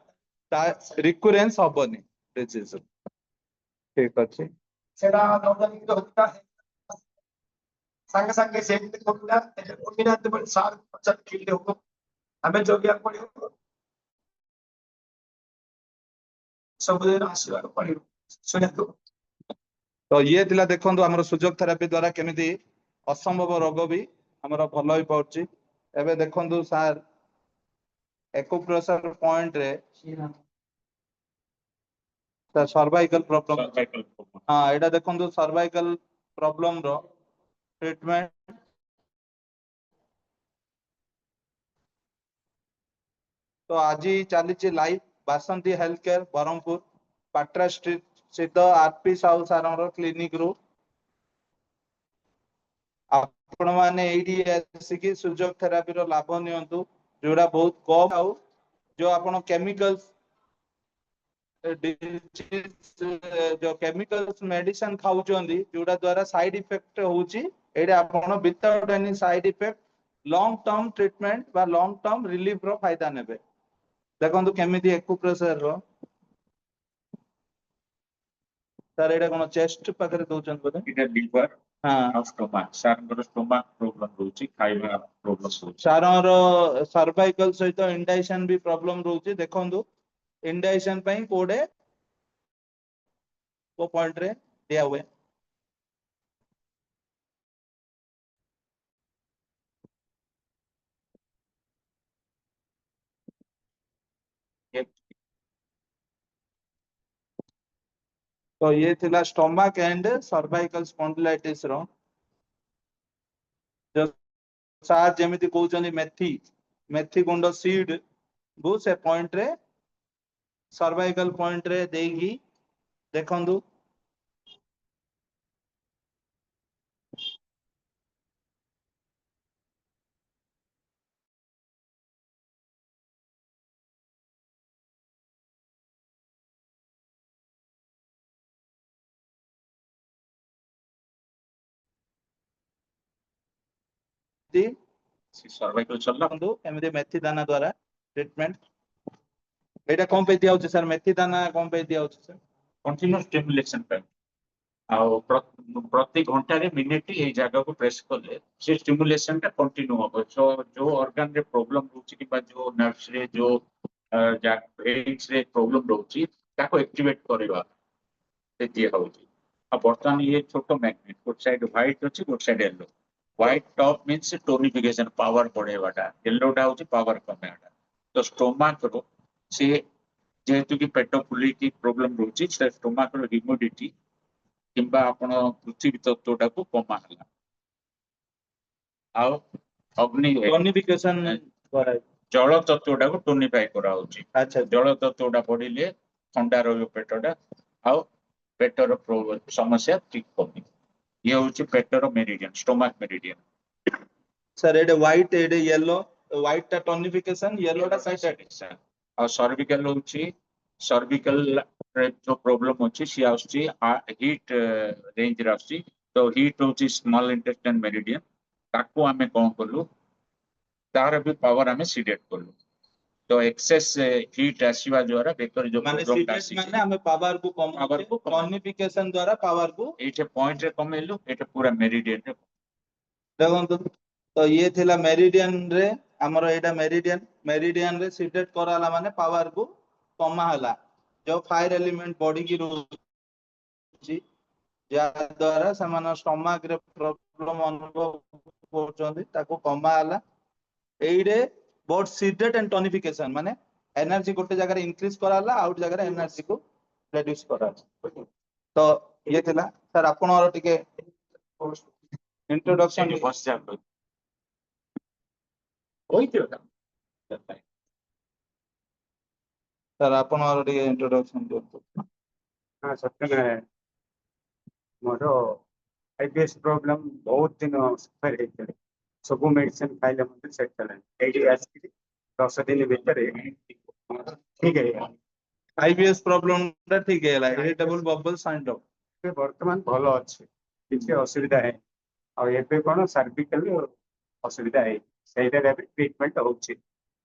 ତା ରିକୁରେନ୍ସ ହବନି ଡିଜିଜ ଠିକ ଅଛି ସେଟା ସାଙ୍ଗେ ସାଙ୍ଗେ ସେମିତି କରୁଥିଲା କମିନାହାନ୍ତି ବୋଲି ସାର୍ ପଚାରିଥିଲେ ହବ ଆମେ ଜଗିବାକୁ ପଡିବ ସବୁଦିନ ଆସିବାକୁ ପଡିବ ଶୁଣନ୍ତୁ ତ ଇଏ ଥିଲା ଦେଖନ୍ତୁ ଆମର ସୁଯୋଗ ଥେରାପି ଦ୍ୱାରା କେମିତି ଅସମ୍ଭବ ରୋଗ ବି ଆମର ଭଲ ହେଇପାରୁଛି ଏବେ ଦେଖନ୍ତୁ ସାର୍ ଏକୁପ୍ରେସର ପଏଣ୍ଟରେ ସର୍ଭାଇକାଲ ପ୍ରୋବ୍ଲେମ Cervical problem. ହଁ ଏଇଟା ଦେଖନ୍ତୁ ସର୍ଭାଇକାଲ ପ୍ରୋବ୍ଲେମ ର ଟ୍ରିଟମେଣ୍ଟ ତ ଆଜି ଚାଲିଛି live Basanti health care Brahmapur Patra street ସ୍ଥିତ ଆରପି ସାହୁ ସାରଙ୍କର କ୍ଲିନିକ ରୁ ଆପଣ ମାନେ ଏଇଠି ଆସିକି ସୁଯୋଗ ଥେରାପିର ଲାଭ ନିଅନ୍ତୁ ଯୋଉଟା ବହୁତ କମ୍ ଆଉ ଯୋଉ ଆପଣ କେମିକାଲ ଯୋଉ କେମିକାଲ ମେଡିସିନ ଖାଉଛନ୍ତି ଯୋଉଟା ଦ୍ୱାରା ସାଇଡ ଇଫେକ୍ଟ ହଉଛି ଏଇଟା ଆପଣ without any side effect long term treatment ବା ଲଙ୍ଗ ଟର୍ମ ରିଲିଫ ର ଫାଇଦା ନେବେ ଦେଖନ୍ତୁ କେମିତି ଏକୁପ୍ରେସର ର ସାର୍ ଏଇଟା କଣ ଚେଷ୍ଟ ପାଖରେ ଦଉଛନ୍ତି ବୋଧେ ଏଇଟା liver ହଁ ଆଉ stomach ସାରଙ୍କର stomach problem ରହୁଛି ଖାଇବା problem ରହୁଛି ସାରଙ୍କର ସର୍ଭାଇକାଲ ସହିତ ଇଣ୍ଡାଇସନ ବି ପ୍ରୋବ୍ଲେମ ରହୁଛି ଦେଖନ୍ତୁ ଇଣ୍ଡାଇସନ ପାଇଁ କୋଉଟେ କୋ ପଏଣ୍ଟ ରେ ଦିଆ ହୁଏ ତ ଇଏ ଥିଲା ଷ୍ଟମାକ ଏଣ୍ଡ ସର୍ଭାଇକାଲ ସ୍ପଣ୍ଡିଲାଇଟିସ ର ସାର୍ ଯେମିତି କହୁଛନ୍ତି ମେଥି ଗୁଣ୍ଡ ସିଡ୍ କୁ ସେ ପଏଣ୍ଟ ରେ ସର୍ଭାଇକାଲ ପଏଣ୍ଟ ରେ ଦେଇକି ଦେଖନ୍ତୁ cervical ଚଲା ଦେଖନ୍ତୁ ଏମିତି ମେଥି ଦାନା ଦ୍ୱାରା ଟ୍ରିଟମେଣ୍ଟ ଏଇଟା କଣ ପାଇଁ ଦିଆହଉଛି ସାର୍ ମେଥି ଦାନା କଣ ପାଇଁ ଦିଆହଉଛି ସାର୍ continuous stimulation ପାଇଁ ଆଉ ପ୍ରତି ଘଣ୍ଟାରେ ମିନିଟ ଏଇ ଜାଗାକୁ ପ୍ରେସ କଲେ ସେ ଷ୍ଟିମୁଲେସନ ଟା କଣ୍ଟିନ୍ୟୁ ହବ ଯୋଉ ଅର୍ଗାନ ରେ ପ୍ରୋବ୍ଲେମ ରହୁଛି କିମ୍ବା ଯୋଉ ନର୍ଭସ ରେ ଯୋଉ veins ରେ ପ୍ରୋବ୍ଲେମ ରହୁଛି ତାକୁ ଆକ୍ଟିଭେଟ କରିବା ସେ ଦିଆ ହଉଛି ଆଉ ବର୍ତ୍ତମାନ ଇଏ ଛୋଟ ମ୍ୟାଗ୍ନେଟ ଗୋଟେ ସାଇଡ ହ୍ୱାଇଟ ଅଛି ଗୋଟେ side yellow white top means tonification power ବଢେଇବାଟା ୟେଲୋଟା ହଉଛି ପାୱାର କମେଇବାଟା ତ ଷ୍ଟୋମାକ ର ସେ ଯେହେତୁ କି ପେଟ ଫୁଲିକି ପ୍ରୋବ୍ଲେମ ରହୁଛି ସେ ଷ୍ଟୋମାକ ର ହ୍ୟୁମିଡିଟି କିମ୍ବା ଆପଣ ପୃଥିବୀ ତତ୍ତ୍ୱଟାକୁ କମା ହେଲା ଆଉ ଅଗ୍ନି ଟୋନିଫିକେସନ ଜଳ ତତ୍ତ୍ୱଟାକୁ ଟୋନିଫାଇ କରାହଉଛି ଆଚ୍ଛା ଜଳ ତତ୍ତ୍ୱଟା ବଢିଲେ ଥଣ୍ଡା ରହିବ ପେଟଟା ଆଉ ପେଟର ସମସ୍ୟା ଠିକ କମିବ ଇଏ ହଉଛି ପେଟର ମେରିଡିଆନ ଷ୍ଟୋମାକ ମେରିଡିଆନ ସାର୍ ଏଇଟା ହ୍ୱାଇଟ ଏଇଟା ୟେଲୋ ହ୍ୱାଇଟ ଟା ଟୋନିଫିକେସନ ୟେଲୋ ଟା ସାଇଟେଡ୍ ଆଉ ସର୍ଭିକାଲ ହଉଛି ସର୍ଭିକାଲ ଯୋଉ ପ୍ରୋବ୍ଲେମ ଅଛି ସିଏ ଆସୁଛି ହିଟ୍ ରେଞ୍ଜରେ ଆସୁଛି ତ ହିଟ୍ ହଉଛି ସ୍ମଲ୍ ଇଣ୍ଟେଷ୍ଟାଇନ ମେରିଡିଆନ ତାକୁ ଆମେ କଣ କଲୁ ତାର ବି ପାୱାର ଆମେ ସିଡେଟ୍ କଲୁ ତ ଏକ୍ସେସ୍ ହିଟ୍ ଆସିବା ଦ୍ୱାରା ବେକରେ ଯୋଉ ମାନେ ପ୍ରୋବ୍ଲେମଟା ସିଡେଟ୍ ଆସିଛି ମାନେ ଆମେ ପାୱାର କୁ କମାଉଛୁ ଟନିଫିକେସନ ଦ୍ୱାରା ପାୱାର କୁ ଏଇଠି ପଏଣ୍ଟରେ କମେଇଲୁ ଏଇଠି ପୁରା ମେରିଡିୟନରେ ଦେଖନ୍ତୁ ତ ଇଏ ଥିଲା ମେରିଡିଆନ ରେ ଆମର ଏଇଟା ମେରିଡିଆନ ରେ ସିଡେଟ୍ କରାଲା ମାନେ ପାୱାର କୁ କମା ହେଲା ଯୋଉ ଫାୟାର ଏଲିମେଣ୍ଟ ବଢିକି ରହୁଛି ଯାହା ଦ୍ୱାରା ସେମାନେ ଷ୍ଟମାକ ରେ ପ୍ରୋବ୍ଲେମ ଅନୁଭବ କରୁଛନ୍ତି ତାକୁ କମା ହେଲା ଏଇରେ ବୋଥ ସିଡେଟ୍ ଏଣ୍ଡ ଟନିଫିକେସନ ମାନେ ଏନର୍ଜି ଗୋଟେ ଜାଗାରେ ଇନକ୍ରିଜ କରାଲା ଆଉ ଗୋଟେ ଜାଗାରେ ଏନର୍ଜି କୁ ରିଡ୍ୟୁସ କରାଲା ତ ଇଏ ଥିଲା ସାର୍ ଆପଣଙ୍କର ଟିକେ ଇଣ୍ଟ୍ରୋଡକ୍ସନ ସେଠି ବସିଯା କହିଥିବ ସାର୍ ଆପଣଙ୍କର ଟିକେ ଇଣ୍ଟ୍ରୋଡକ୍ସନ ଦିଅନ୍ତୁ हाँ सत्यनारायण मोर आईबीएस प्रॉब्लम बहुत दिन सफर होते सब मेडिसिन खाइले मत सेट कला एडी आसी 10 दिन भीतर ठीक है आईबीएस प्रॉब्लम टा ठीक है इरिटेबल बबल सिंड्रोम ଏବେ ବର୍ତ୍ତମାନ ଭଲ ଅଛି କିଛି ଅସୁବିଧା ନାହିଁ ଆଉ ଏବେ କଣ ସାର୍ଭିକାଲ ଅସୁବିଧା ହେଇ ସେଇଟାରେ ଏବେ ଟ୍ରିଟମେଣ୍ଟ ହଉଛି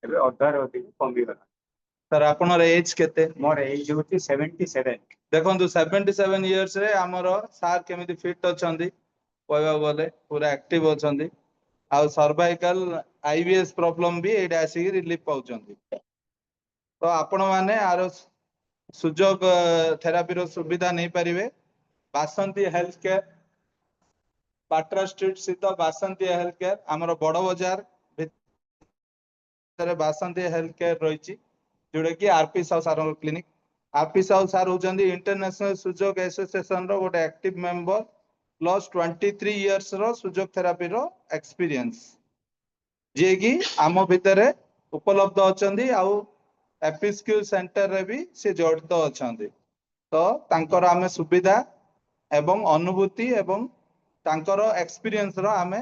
ଏବେ ଅଧାରୁ ଅଧିକ କମିଗଲା सर आपनर एज केते ମୋର ଏଜ୍ ହଉଛି 77 देखंतु 77 इयर्स रे हमर सार केमिति फिट अछंती कहबा बोले पूरा एक्टिव अछंती आ सर्वाइकल आईबीएस प्रॉब्लम भी एटा आसी रिलीफ पाउचंती तो आपण माने आरो सुजोग थेरापी रो सुविधा नहीं परिवे बासंती हेल्थ केयर पाट्रा स्ट्रीट स्थित बासंती हेल्थ केयर हमर बड़ बाजार भितर बासंती हेल्थ केयर रहिछि जोड़ा कि आरपी साहू सार क्लिनिक आरपी साहू सार होचंदी इंटरनेशनल सुजोग एसोसिएशन रो गोटे एक्टिव मेंबर प्लस 23 इयर्स रो सुजोग थेरापी रो एक्सपीरियंस जे कि आम भितर उपलब्ध अछंदी आउ एपीएसक्यू सेंटर रे भी से जड़ित अछंदी तो तांकर आमे सुविधा एवं अनुभूति एवं तांकर एक्सपीरियंस रो आमे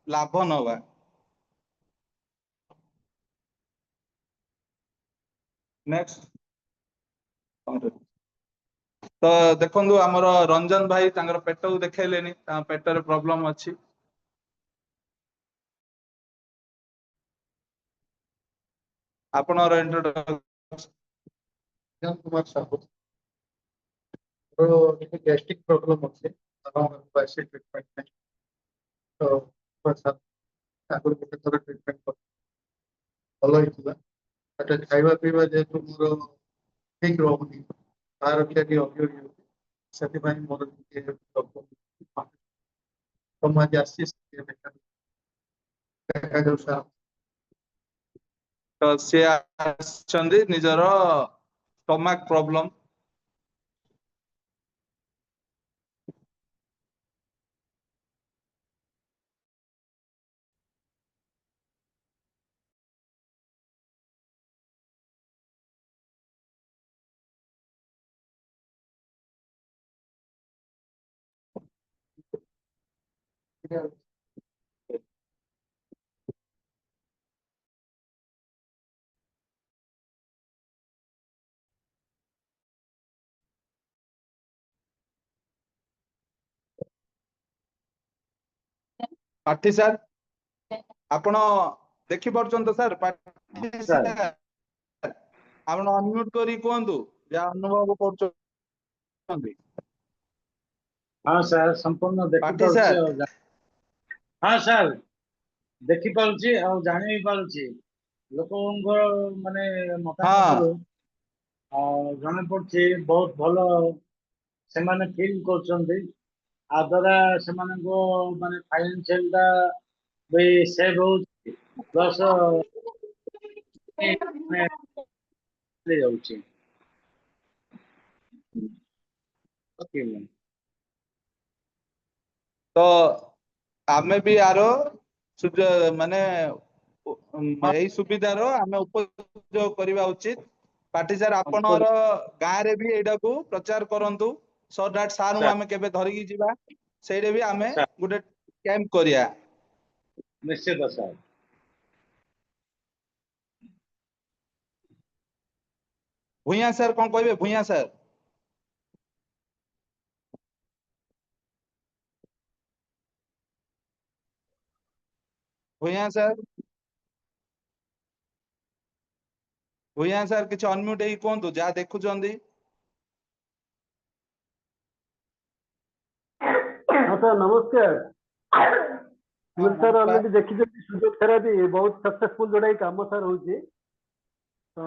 लाभ नवा नेक्स्ट तो देखंतु हमर रंजन भाई तांकर पेट को देखैलेनी ता पेटर प्रॉब्लम अछि आपनर इंट्रोडक्शन कुमार साहू तो एक गैस्ट्रिक प्रॉब्लम अच्छे पैसे ट्रीटमेंट में तो बस आगुरी गोटे थर ट्रीटमेंट भल होता खाଇବା ପିଇବା ଯେହେତु ମୋର ଠିକ ରହୁନି ତାର କ୍ଷତି ଅଧିକ ହେଉଛି ସେଥିପାଇଁ ମୋର ଟିକେ ସମାଜ ଆସିଛି ଦେଖାଯାଉ ସାର୍ तो से आछंदी निजरो स्टमक प्रॉब्लम पाठी सर आपण देखि परछन तो सर पाठी सर आपण अनम्यूट करी कोंतु या अनुभव करछन हाँ सर संपूर्ण देखि पाठी पारुछि सर और हाँ सर देखि पारुछि और जानि भी पारुछि लोकंकर माने हाँ मतामत जଣା पड़छि बहुत भलो सेमाने फील करछन्ती आ द्वारा सेमानको माने फाइनेंशियल दा भी सेव हो प्लस ले जाउछि ओके तो आमे भी आरो माने एई सुविधा रो आमे उपयोग करिवा उचित पाठी सर आपनर गाँ रे भी एडा को प्रचार करंतु सो दैट सार आमे केबे धरि की जिबा सेडे भी आमे गुटे कैंप करिया निश्चित सर भुइया सर कोन कहबे भुइया सर भूया सर भूया सर किछ अनम्यूट हेई कोंतु जा देखुचंदी। हाँ सर नमस्कार। ମୁଁ ସାର୍ ଅଲରେଡି ଦେଖିଛନ୍ତି ସୁଯୋଗ ଥେରାପି ବହୁତ ସକ୍ସେସଫୁଲ ଯୋଉଟା କାମ ସାର୍ ହଉଛି। ତ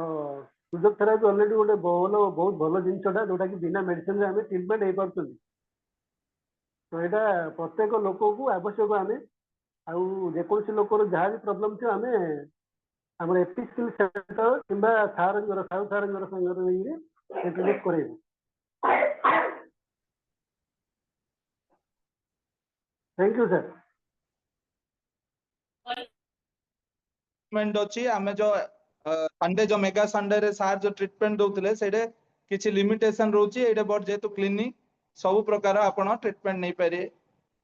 ସୁଯୋଗ ଥେରାପି ଅଲରେଡି ଗୋଟେ ବହୁତ ଭଲ ଜିନିଷଟା ଯୋଉଟା କି ବିନା ମେଡିସିନରେ ଆମେ ଟ୍ରିଟମେଣ୍ଟ ହେଇପାରୁଛନ୍ତି। ତ ଏଇଟା ପ୍ରତ୍ୟେକ ଲୋକକୁ ଆବଶ୍ୟକ। ଆମେ ଆଉ ଯେକୌଣସି ଲୋକର ଯାହା ବି ପ୍ରୋବ୍ଲେମ ଥିବ ଆମେ ଆମର ଏପି ସ୍କିଲ୍ ସେଣ୍ଟର କିମ୍ବା ସାରଙ୍କର ସାହୁ ସାରଙ୍କର ସାଙ୍ଗରେ ନେଇକି ଇଣ୍ଟ୍ରୋଡ୍ୟୁସ୍ କରେଇବୁ। Thank you sir. ट्रीटमेंट अछि आमे जो संडे जो मेगा संडे रे सार जो ट्रीटमेंट दोउतले सेडे किछि लिमिटेशन रहउची। एडे बड जेतु क्लिनिक सब प्रकार आपण ट्रीटमेंट नै पारे।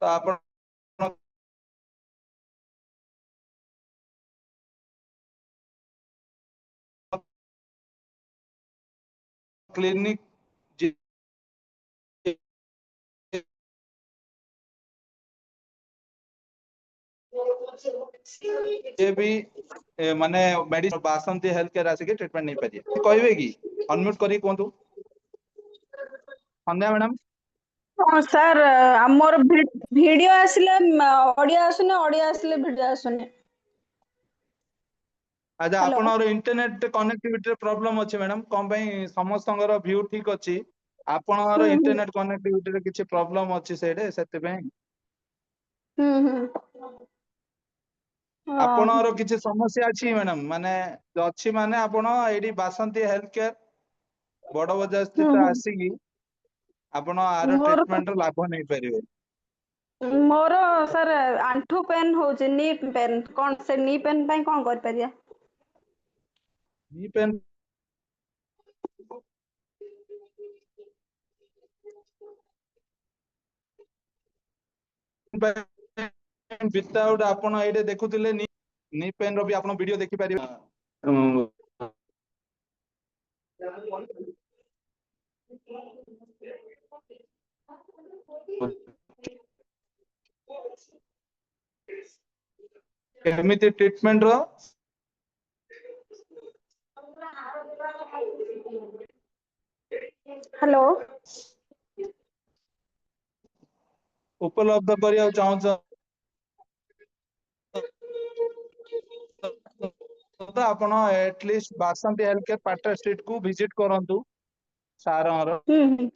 तो आपण क्लिनिक ये भी माने मेडिसिन बासंती हेल्थ केयर आसी के ट्रीटमेंट नहीं पारिए कहबे कि अनम्यूट करी कोंतु संध्या मैडम। हाँ सर आमर वीडियो आसिले ऑडियो आसुने ऑडियो आसिले वीडियो आसुने। अच्छा हेलो आपनर इंटरनेट कनेक्टिविटी प्रॉब्लम अछि मैडम कोन पई समस्तंगर व्यू ठीक अछि आपनर हम्म इंटरनेट कनेक्टिविटी रे किछि प्रॉब्लम अछि सेडे सेते पई हाँ आपनर किछि समस्या अछि मैडम माने अछि माने आपण एडी बासंती हेल्थ केयर बड़ बजार स्थित हम्म आसी आपण आरो मोर ट्रीटमेंट रो लाभ नै परिबे। मोर सर आंठू पेन होचे नी पेन कोन से नी पेन पई कोन कर परिया। नी पेन विदाउट आपण एडे देखुतिले नी पेन रो भी आपण वीडियो देखि परिबे। केमिति ट्रीटमेंट रो हेलो उपलब्ध करिया चाहू तो आपण एटलीस्ट बासंती हेल्थ केयर पाटर स्ट्रीट को विजिट करंतु सारंगर हम्म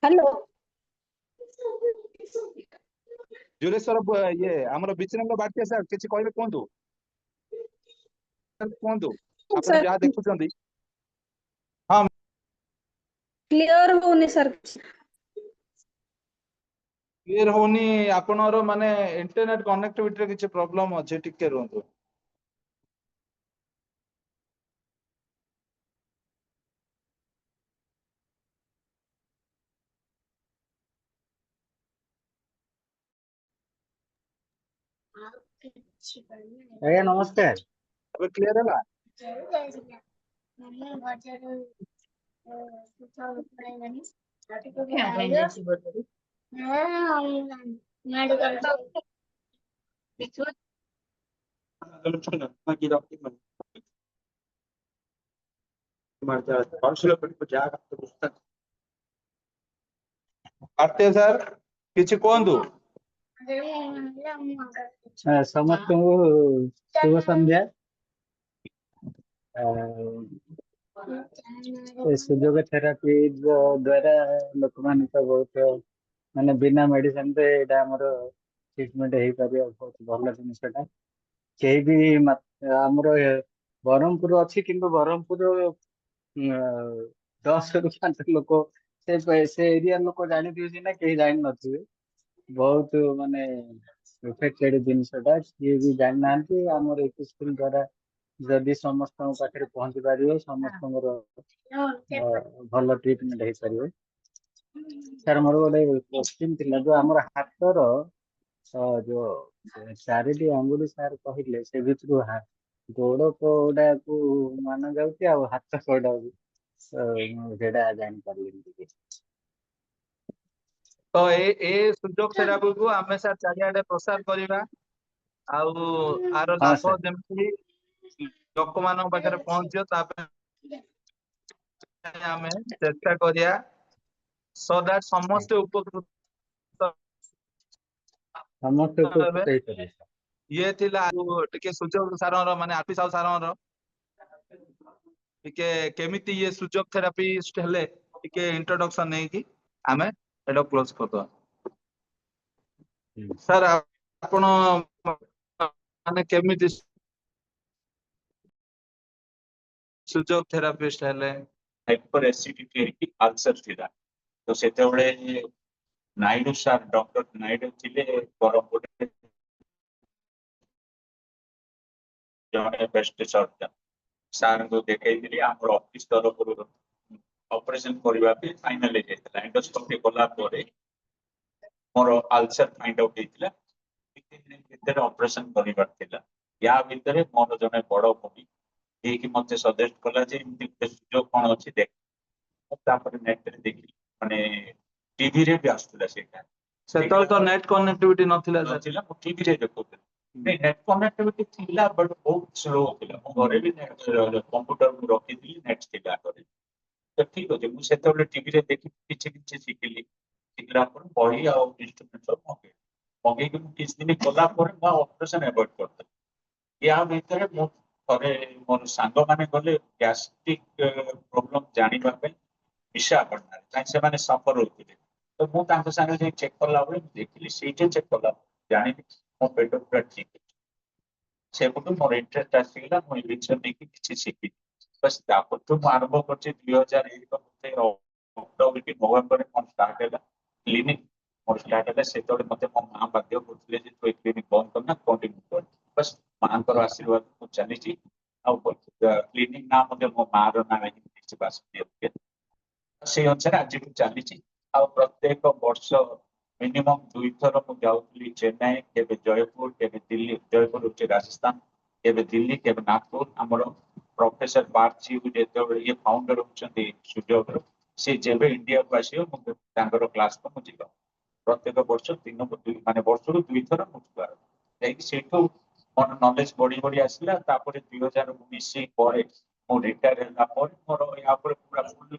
हेलो जुरेश्वर ये हमर बिचरंग बाटी सर किछि कहबे कोंतु कोंतु आपण सर जा देखुचंदी। हां क्लियर होने सर क्लियर होनी आपनर माने इंटरनेट कनेक्टिविटी रे किछि प्रॉब्लम अछि टिके रहंतु। ଆଜ୍ଞା ନମସ୍କାର। अब क्लियर होला आते सर किछि कोंतु। ସମସ୍ତଙ୍କୁ ଶୁଭ ସନ୍ଧ୍ୟା। ଏ ସୁଯୋଗ ଥେରାପି ଦ୍ୱାରା ଲୋକମାନଙ୍କ ବହୁତ ମାନେ ବିନା ମେଡିସିନ ରେ ଏଇଟା ଆମର ଟ୍ରିଟମେଣ୍ଟ ହେଇପାରିବ ବହୁତ ଭଲ ଜିନିଷଟା। କେହି ବି ଆମର ବ୍ରହ୍ମପୁର ଅଛି କିନ୍ତୁ ବ୍ରହ୍ମପୁର 10ରୁ 5 ଲୋକ ସେ ଏରିଆ ଲୋକ ଜାଣିଥିବେ ସିନା କେହି ଜାଣିନଥିବେ। ବହୁତ ମାନେ ଇଫେକ୍ଟେଡ ଜିନିଷଟା କିଏ ବି ଜାଣିନାହାନ୍ତି। ଆମର ଏପି ସ୍କୁଲ ଦ୍ୱାରା ଯଦି ସମସ୍ତଙ୍କ ପାଖରେ ପହଞ୍ଚି ପାରିବ ସମସ୍ତଙ୍କର ଭଲ ଟ୍ରିଟମେଣ୍ଟ ହେଇପାରିବ। ସାର୍ ମୋର ଗୋଟେ କୋଶ୍ଚିନ୍ ଥିଲା ଯୋଉ ଆମର ହାତର ଯୋଉ ଚାରିଟି ଅଙ୍ଗୁଳି ସାର୍ କହିଲେ ସେ ଭିତରୁ ଗୋଡ କୋଉଟାକୁ ମାନ ଯାଉଛି ଆଉ ହାତ କୋଉଟାକୁ ମୁଁ ସେଇଟା ଜାଣିପାରିଲିନି ଟିକେ। ତ ଏ ସୁଯୋଗ ଥେରାପିକୁ ଆମେ ସାର୍ ଚାରିଆଡେ ପ୍ରସାର କରିବା ଆଉ ଆର ହଁ ଲାଭ ସାର୍। ଯେମିତି ଲୋକମାନଙ୍କ ପାଖରେ ପହଞ୍ଚିବ ତା ପାଇଁ ଆମେ ଚେଷ୍ଟା କରିବା so that ସମସ୍ତେ ଉପକୃତ ସମସ୍ତେ ହେବେ। ଉପକୃତ ହେଇପାରିବେ ସାର୍। ଇଏ ଥିଲା ଆଉ ଟିକେ ସୁଯୋଗ ସାରଙ୍କର ମାନେ ଆରପି ସାହୁ ସାରଙ୍କର ଟିକେ କେମିତି ଇଏ ସୁଯୋଗ ଥେରାପିଷ୍ଟ ହେଲେ ଟିକେ ଇଣ୍ଟ୍ରୋଡକ୍ସନ ନେଇକି ଆମେ ଏଟା କ୍ଲୋଜ କରିଦବା। ସାର୍ ଆପଣ ମାନେ କେମିତି ସୁଯୋଗ ଥେରାପିଷ୍ଟ ହେଲେ? ହାଇପର ଏସିଡିଟି ହେଇକି ଆଲସର ଥିଲା ତ ସେତେବେଳେ ନାଇଡୁ ସାର୍ ଡକ୍ଟର ନାଇଡୁ ଥିଲେ ବ୍ରହ୍ମପୁରରେ ଜଣେ ବେଷ୍ଟ ସର୍ଜନ ସାର୍ଙ୍କୁ ଦେଖେଇଥିଲି ଆମର ଅଫିସ ତରଫରୁ ଅପରେସନ କରିବା ପାଇଁ ଫାଇନାଲ ହେଇଯାଇଥିଲା। ଏଣ୍ଡୋସ୍କୋପି କଲା ପରେ ମୋର ଆଲସର ଫାଇଣ୍ଡ ଆଉଟ୍ ହେଇଥିଲା। ଭିତରେ ଅପରେସନ କରିବାର ଥିଲା। ୟା ଭିତରେ ମୋର ଜଣେ ବଡ ଭଉଣୀ ଯିଏକି ମତେ ସଜେଷ୍ଟ କଲା ଯେ ଏମିତି ଗୋଟେ ସୁଯୋଗ କଣ ଅଛି ଦେଖ। ତାପରେ ନେଟରେ ଦେଖିଲି ମାନେ ଟିଭିରେ ବି ଆସୁଥିଲା ସେଇଟା। ସେତେବେଳେ ତ ନେଟ୍ କନେକ୍ଟିଭିଟି ନଥିଲା ସାର୍। ନଥିଲା ମୁଁ ଟିଭିରେ ଦେଖୁଥିଲି। ନେଟ୍ କନେକ୍ଟିଭିଟି ଥିଲା ବଟ୍ ବହୁତ ସ୍ଲୋ ଥିଲା। ମୋ ଘରେ ବି କମ୍ପ୍ୟୁଟର ମୁଁ ରଖିଥିଲି ନେଟ୍ ଥିଲା ଘରେ। ତ ଠିକ ଅଛି ମୁଁ ସେତେବେଳେ ଟିଭିରେ ଦେଖି କିଛି କିଛି ଶିଖିଲି। ଶିଖିଲା ପରେ ବହି ଆଉ ଇନଷ୍ଟ୍ରୁମେଣ୍ଟ ସବୁ ମଗେଇକି ମୁଁ କିଛି ଦିନ କଲା ପରେ ମୁଁ ଅପରେସନ ଆଭଏଡ୍ କରିଦେଲି। ୟା ଭିତରେ ମୁଁ ଥରେ ମୋର ସାଙ୍ଗମାନେ ଗଲେ ଗ୍ୟାଷ୍ଟ୍ରିକ ପ୍ରୋବ୍ଲେମ ଜାଣିବା ପାଇଁ ବିଶାଖାପାଟଣାରେ କାହିଁକି ସେମାନେ ସଫର ହଉଥିଲେ। ତ ମୁଁ ତାଙ୍କ ସାଙ୍ଗରେ ଯାଇ ଚେକ୍ କଲା ବେଳେ ମୁଁ ଦେଖିଲି ସେଇଠି ଚେକ୍ କଲା ଜାଣିଲି ମୋ ପେଟ ପୁରା ଠିକ ଅଛି। ସେପଟୁ ମୋର ଇଣ୍ଟରେଷ୍ଟ ଆସିଗଲା। ମୁଁ ଏ ଜିନିଷ ନେଇକି କିଛି ଶିଖିଲି। ବସ୍ ତାପରଠୁ ମୁଁ ଆରମ୍ଭ କରିଛି 2001 ଅକ୍ଟୋବର କି ନଭେମ୍ବରରେ ମୋର ଷ୍ଟାର୍ଟ ହେଲା କ୍ଲିନିକ। ମୋର ଷ୍ଟାର୍ଟ ହେଲା ସେତେବେଳେ ମତେ ମୋ ମା ବାଧ୍ୟ କରୁଥିଲେ ଯେ ତୁ ଏ କ୍ଲିନିକ ବନ୍ଦ କରନା କଣ୍ଟିନ୍ୟୁ କର। ବସ୍ ମାଙ୍କର ଆଶୀର୍ବାଦ ମୁଁ ଚାଲିଛି। ଆଉ କ୍ଲିନିକ ନାଁ ମଧ୍ୟ ମୋ ମାର ନାଁ ହେଇଛି ବାସୁଦେବ। ସେଇ ଅନୁସାରେ ଆଜି ମୁଁ ଚାଲିଛି। ଆଉ ପ୍ରତ୍ୟେକ ବର୍ଷ ମିନିମମ୍ 2 ଥର ମୁଁ ଯାଉଥିଲି ଚେନ୍ନାଇ, କେବେ ଜୟପୁର, କେବେ ଦିଲ୍ଲୀ। ଜୟପୁର ହଉଛି ରାଜସ୍ଥାନ, କେବେ ଦିଲ୍ଲୀ, କେବେ ନାଗପୁର। ଆମର ପ୍ରଫେସର ପାର୍ଥୀ ଯେତେବେଳେ ଇଏ ଫାଉଣ୍ଡର ହଉଛନ୍ତି ସୁଯୋଗର, ସେ ଯେବେ ଇଣ୍ଡିଆକୁ ଆସିବ ମୁଁ ତାଙ୍କର କ୍ଲାସକୁ ମୁଁ ଯିବା ପ୍ରତ୍ୟେକ ବର୍ଷ ଦିନକୁ ମାନେ ବର୍ଷକୁ 2 ଥର ମୁଁ ଯିବାର ଯାଇକି ସେଇଠୁ ମୋର ନଲେଜ ବଢି ବଢି ଆସିଲା। ତାପରେ 2019 ପରେ ମୁଁ ରିଟାୟାର ହେଲା ପରେ ମୋର ୟା ଉପରେ ପୁରା ଫୁଲ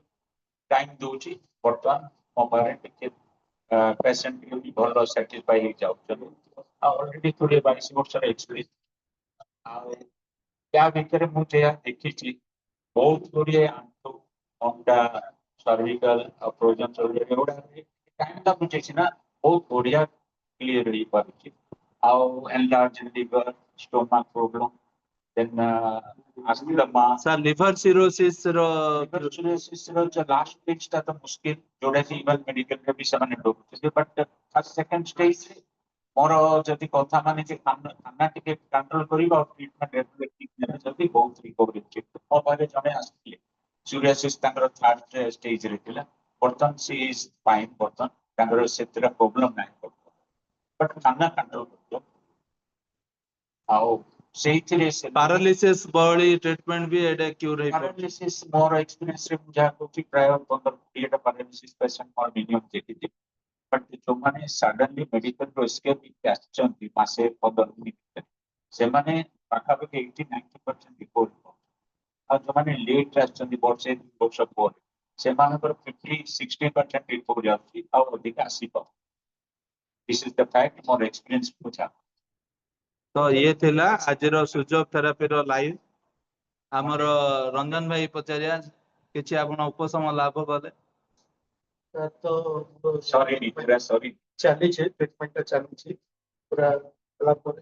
ଟାଇମ ଦଉଛି। ବର୍ତ୍ତମାନ ମୋ ପାଖରେ ଟିକେ ପେସେଣ୍ଟ ଟିକେ ଭଲ ସାଟିସ୍ଫାଇ ହେଇଯାଉଛନ୍ତି। ଆଉ ଅଲରେଡି 20-22 ବର୍ଷର ଏକ୍ସପିରିଏନ୍ସ। ଆଉ ୟା ଭିତରେ ମୁଁ ଯାହା ଦେଖିଛି ବହୁତ ଗୁଡ଼ିଏ ଆଣ୍ଠୁ, ଅଣ୍ଟା, ସର୍ଭିକାଲ ଆଉ ପ୍ରୋଜନ ସର୍ଜରୀ ଏଗୁଡା ଟାଇମଟା ବୁଝେଇଛି ନା ବହୁତ ବଢିଆ କ୍ଲିୟର ହେଇପାରୁଛି। ଆଉ ଏନଲାର୍ଜ ଲିଭର, ଷ୍ଟୋମାକ ପ୍ରୋବ୍ଲେମ, ଦେନ୍ ଆସ୍ଥମା। ସାର୍ ଲିଭର ସିରୋସିସ ର ଲାଷ୍ଟ ସ୍ଟେଜଟା ତ ମୁସ୍କିଲ ଯୋଉଟା କି ଇଭେନ ମେଡିକାଲରେ ବି ସେମାନେ ଡରୁଛନ୍ତି। ବଟ୍ ଫାର୍ଷ୍ଟ ସେକେଣ୍ଡ ସ୍ଟେଜରେ ମୋର ଯଦି କଥା ମାନେ ଯେ ଖାନା ଟିକେ କଣ୍ଟ୍ରୋଲ କରିବ ଆଉ ଟ୍ରିଟମେଣ୍ଟ ଯଦି ବହୁତ ରିକଭରି ଅଛି। ମୋ ପାଖରେ ଜଣେ ଆସିଥିଲେ ସୋରିଆସିସ୍ ତାଙ୍କର ଥାର୍ଡ ଷ୍ଟେଜରେ ଥିଲା। ବର୍ତ୍ତମାନ ସି ଇଜ ଫାଇନ୍। ବର୍ତ୍ତମାନ ତାଙ୍କର ସେଥିରେ ପ୍ରୋବ୍ଲେମ ନାହିଁ। ବଟ୍ ଖାନା କଣ୍ଟ୍ରୋଲ କରିବ। ଆଉ ସେଇଥିରେ ପାରାଲିସିସ୍ ଭଳି ଟ୍ରିଟମେଣ୍ଟ ବି ଏଇଟା କ୍ୟୁର ହେଇପାରୁଛି। ପାରାଲିସିସ୍ ମୋର ଏକ୍ସପିରିଏନ୍ସରେ ମୁଁ ଯାହା କହୁଛି ପ୍ରାୟ 15-20ଟା ପାରାଲିସିସ୍ ପେସେଣ୍ଟ ମୋର ମିନିମମ୍ ଦେଖିଛି। ବଟ୍ ଯୋଉମାନେ ସଡନଲି ମେଡିକାଲରୁ ଏସ୍କେପ୍ ହେଇକି ଆସିଛନ୍ତି ମାସେ 15 ଦିନ ଭିତରେ ସେମାନେ ପାଖାପାଖି 80-90% ରିକଭରି କରୁଛନ୍ତି। ଆଉ ଯୋଉମାନେ ଲେଟ୍ ଆସିଛନ୍ତି ବର୍ଷେ 2 ବର୍ଷ ପରେ ସେମାନଙ୍କର 50-60% ରିକଭରି ଆସୁଛି ଆଉ ଅଧିକା ଆସିପାରୁଛି। ଦିସ୍ ଇଜ ଦ ଫ୍ୟାକ୍ଟ ମୋର ଏକ୍ସପିରିଏନ୍ସ ବୁଝା। ତ ଇଏ ଥିଲା ଆଜିର ସୁଯୋଗ ଥେରାପିର ଲାଇଭ। ଆମର ରଞ୍ଜନ ଭାଇ ପଚାରିବା କିଛି ଆପଣ ଉପଶମ ଲାଭ କଲେ? ତ ସରି ଚାଲିଛି ଟ୍ରିଟମେଣ୍ଟଟା ଚାଲିଛି ପୁରା ହେଲା ପରେ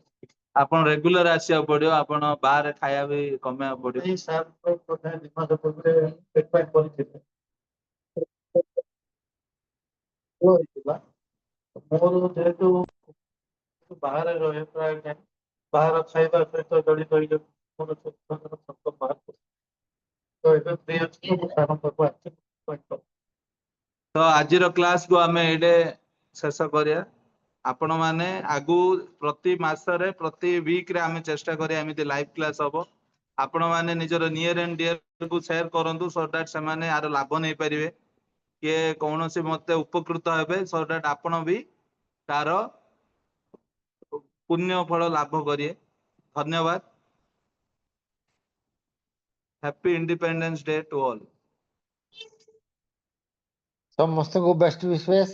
ଆପଣ ରେଗୁଲାର ଆସିବାକୁ ପଡିବ। ଆପଣ ବାହାରେ ଖାଇବା ବି କମେଇବାକୁ ପଡିବ। ଏଇ ସାର୍ ବୋଧେ 2 ମାସ ପୂର୍ବରେ ଟ୍ରିଟମେଣ୍ଟ କରିଥିଲେ। ଭଲ ହେଇଥିଲା। ମୋର ଯେହେତୁ ବାହାରେ ରହେ ପ୍ରାୟ ଟାଇମ୍ ବାହାର ଖାଇବା ସହିତ ଜଡ଼ିତ ହେଇଯାଉଛି ମୋର ବାହାରକୁ। ତ ଏବେ ଫ୍ରି ଅଛି ମୁଁ ସାରଙ୍କ ପାଖକୁ ଆସିଛି। ତ ଆଜିର କ୍ଲାସକୁ ଆମେ ଏଇଟେ ଶେଷ କରିବା। आपण माने आगु प्रति मासरे प्रति वीक रे आमे चेष्टा करी एमिति लाइव क्लास हबो आपण माने निजर नियर एंड डियर को शेयर करंतु सो दैट से माने आरो लाभ नै परिवे के कौनसी मते उपकृत हेबे सो दैट आपण भी तार पुण्य फल लाभ करिए धन्यवाद happy independence day to all ସମସ୍ତଙ୍କୁ ବେଷ୍ଟ wishes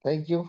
thank you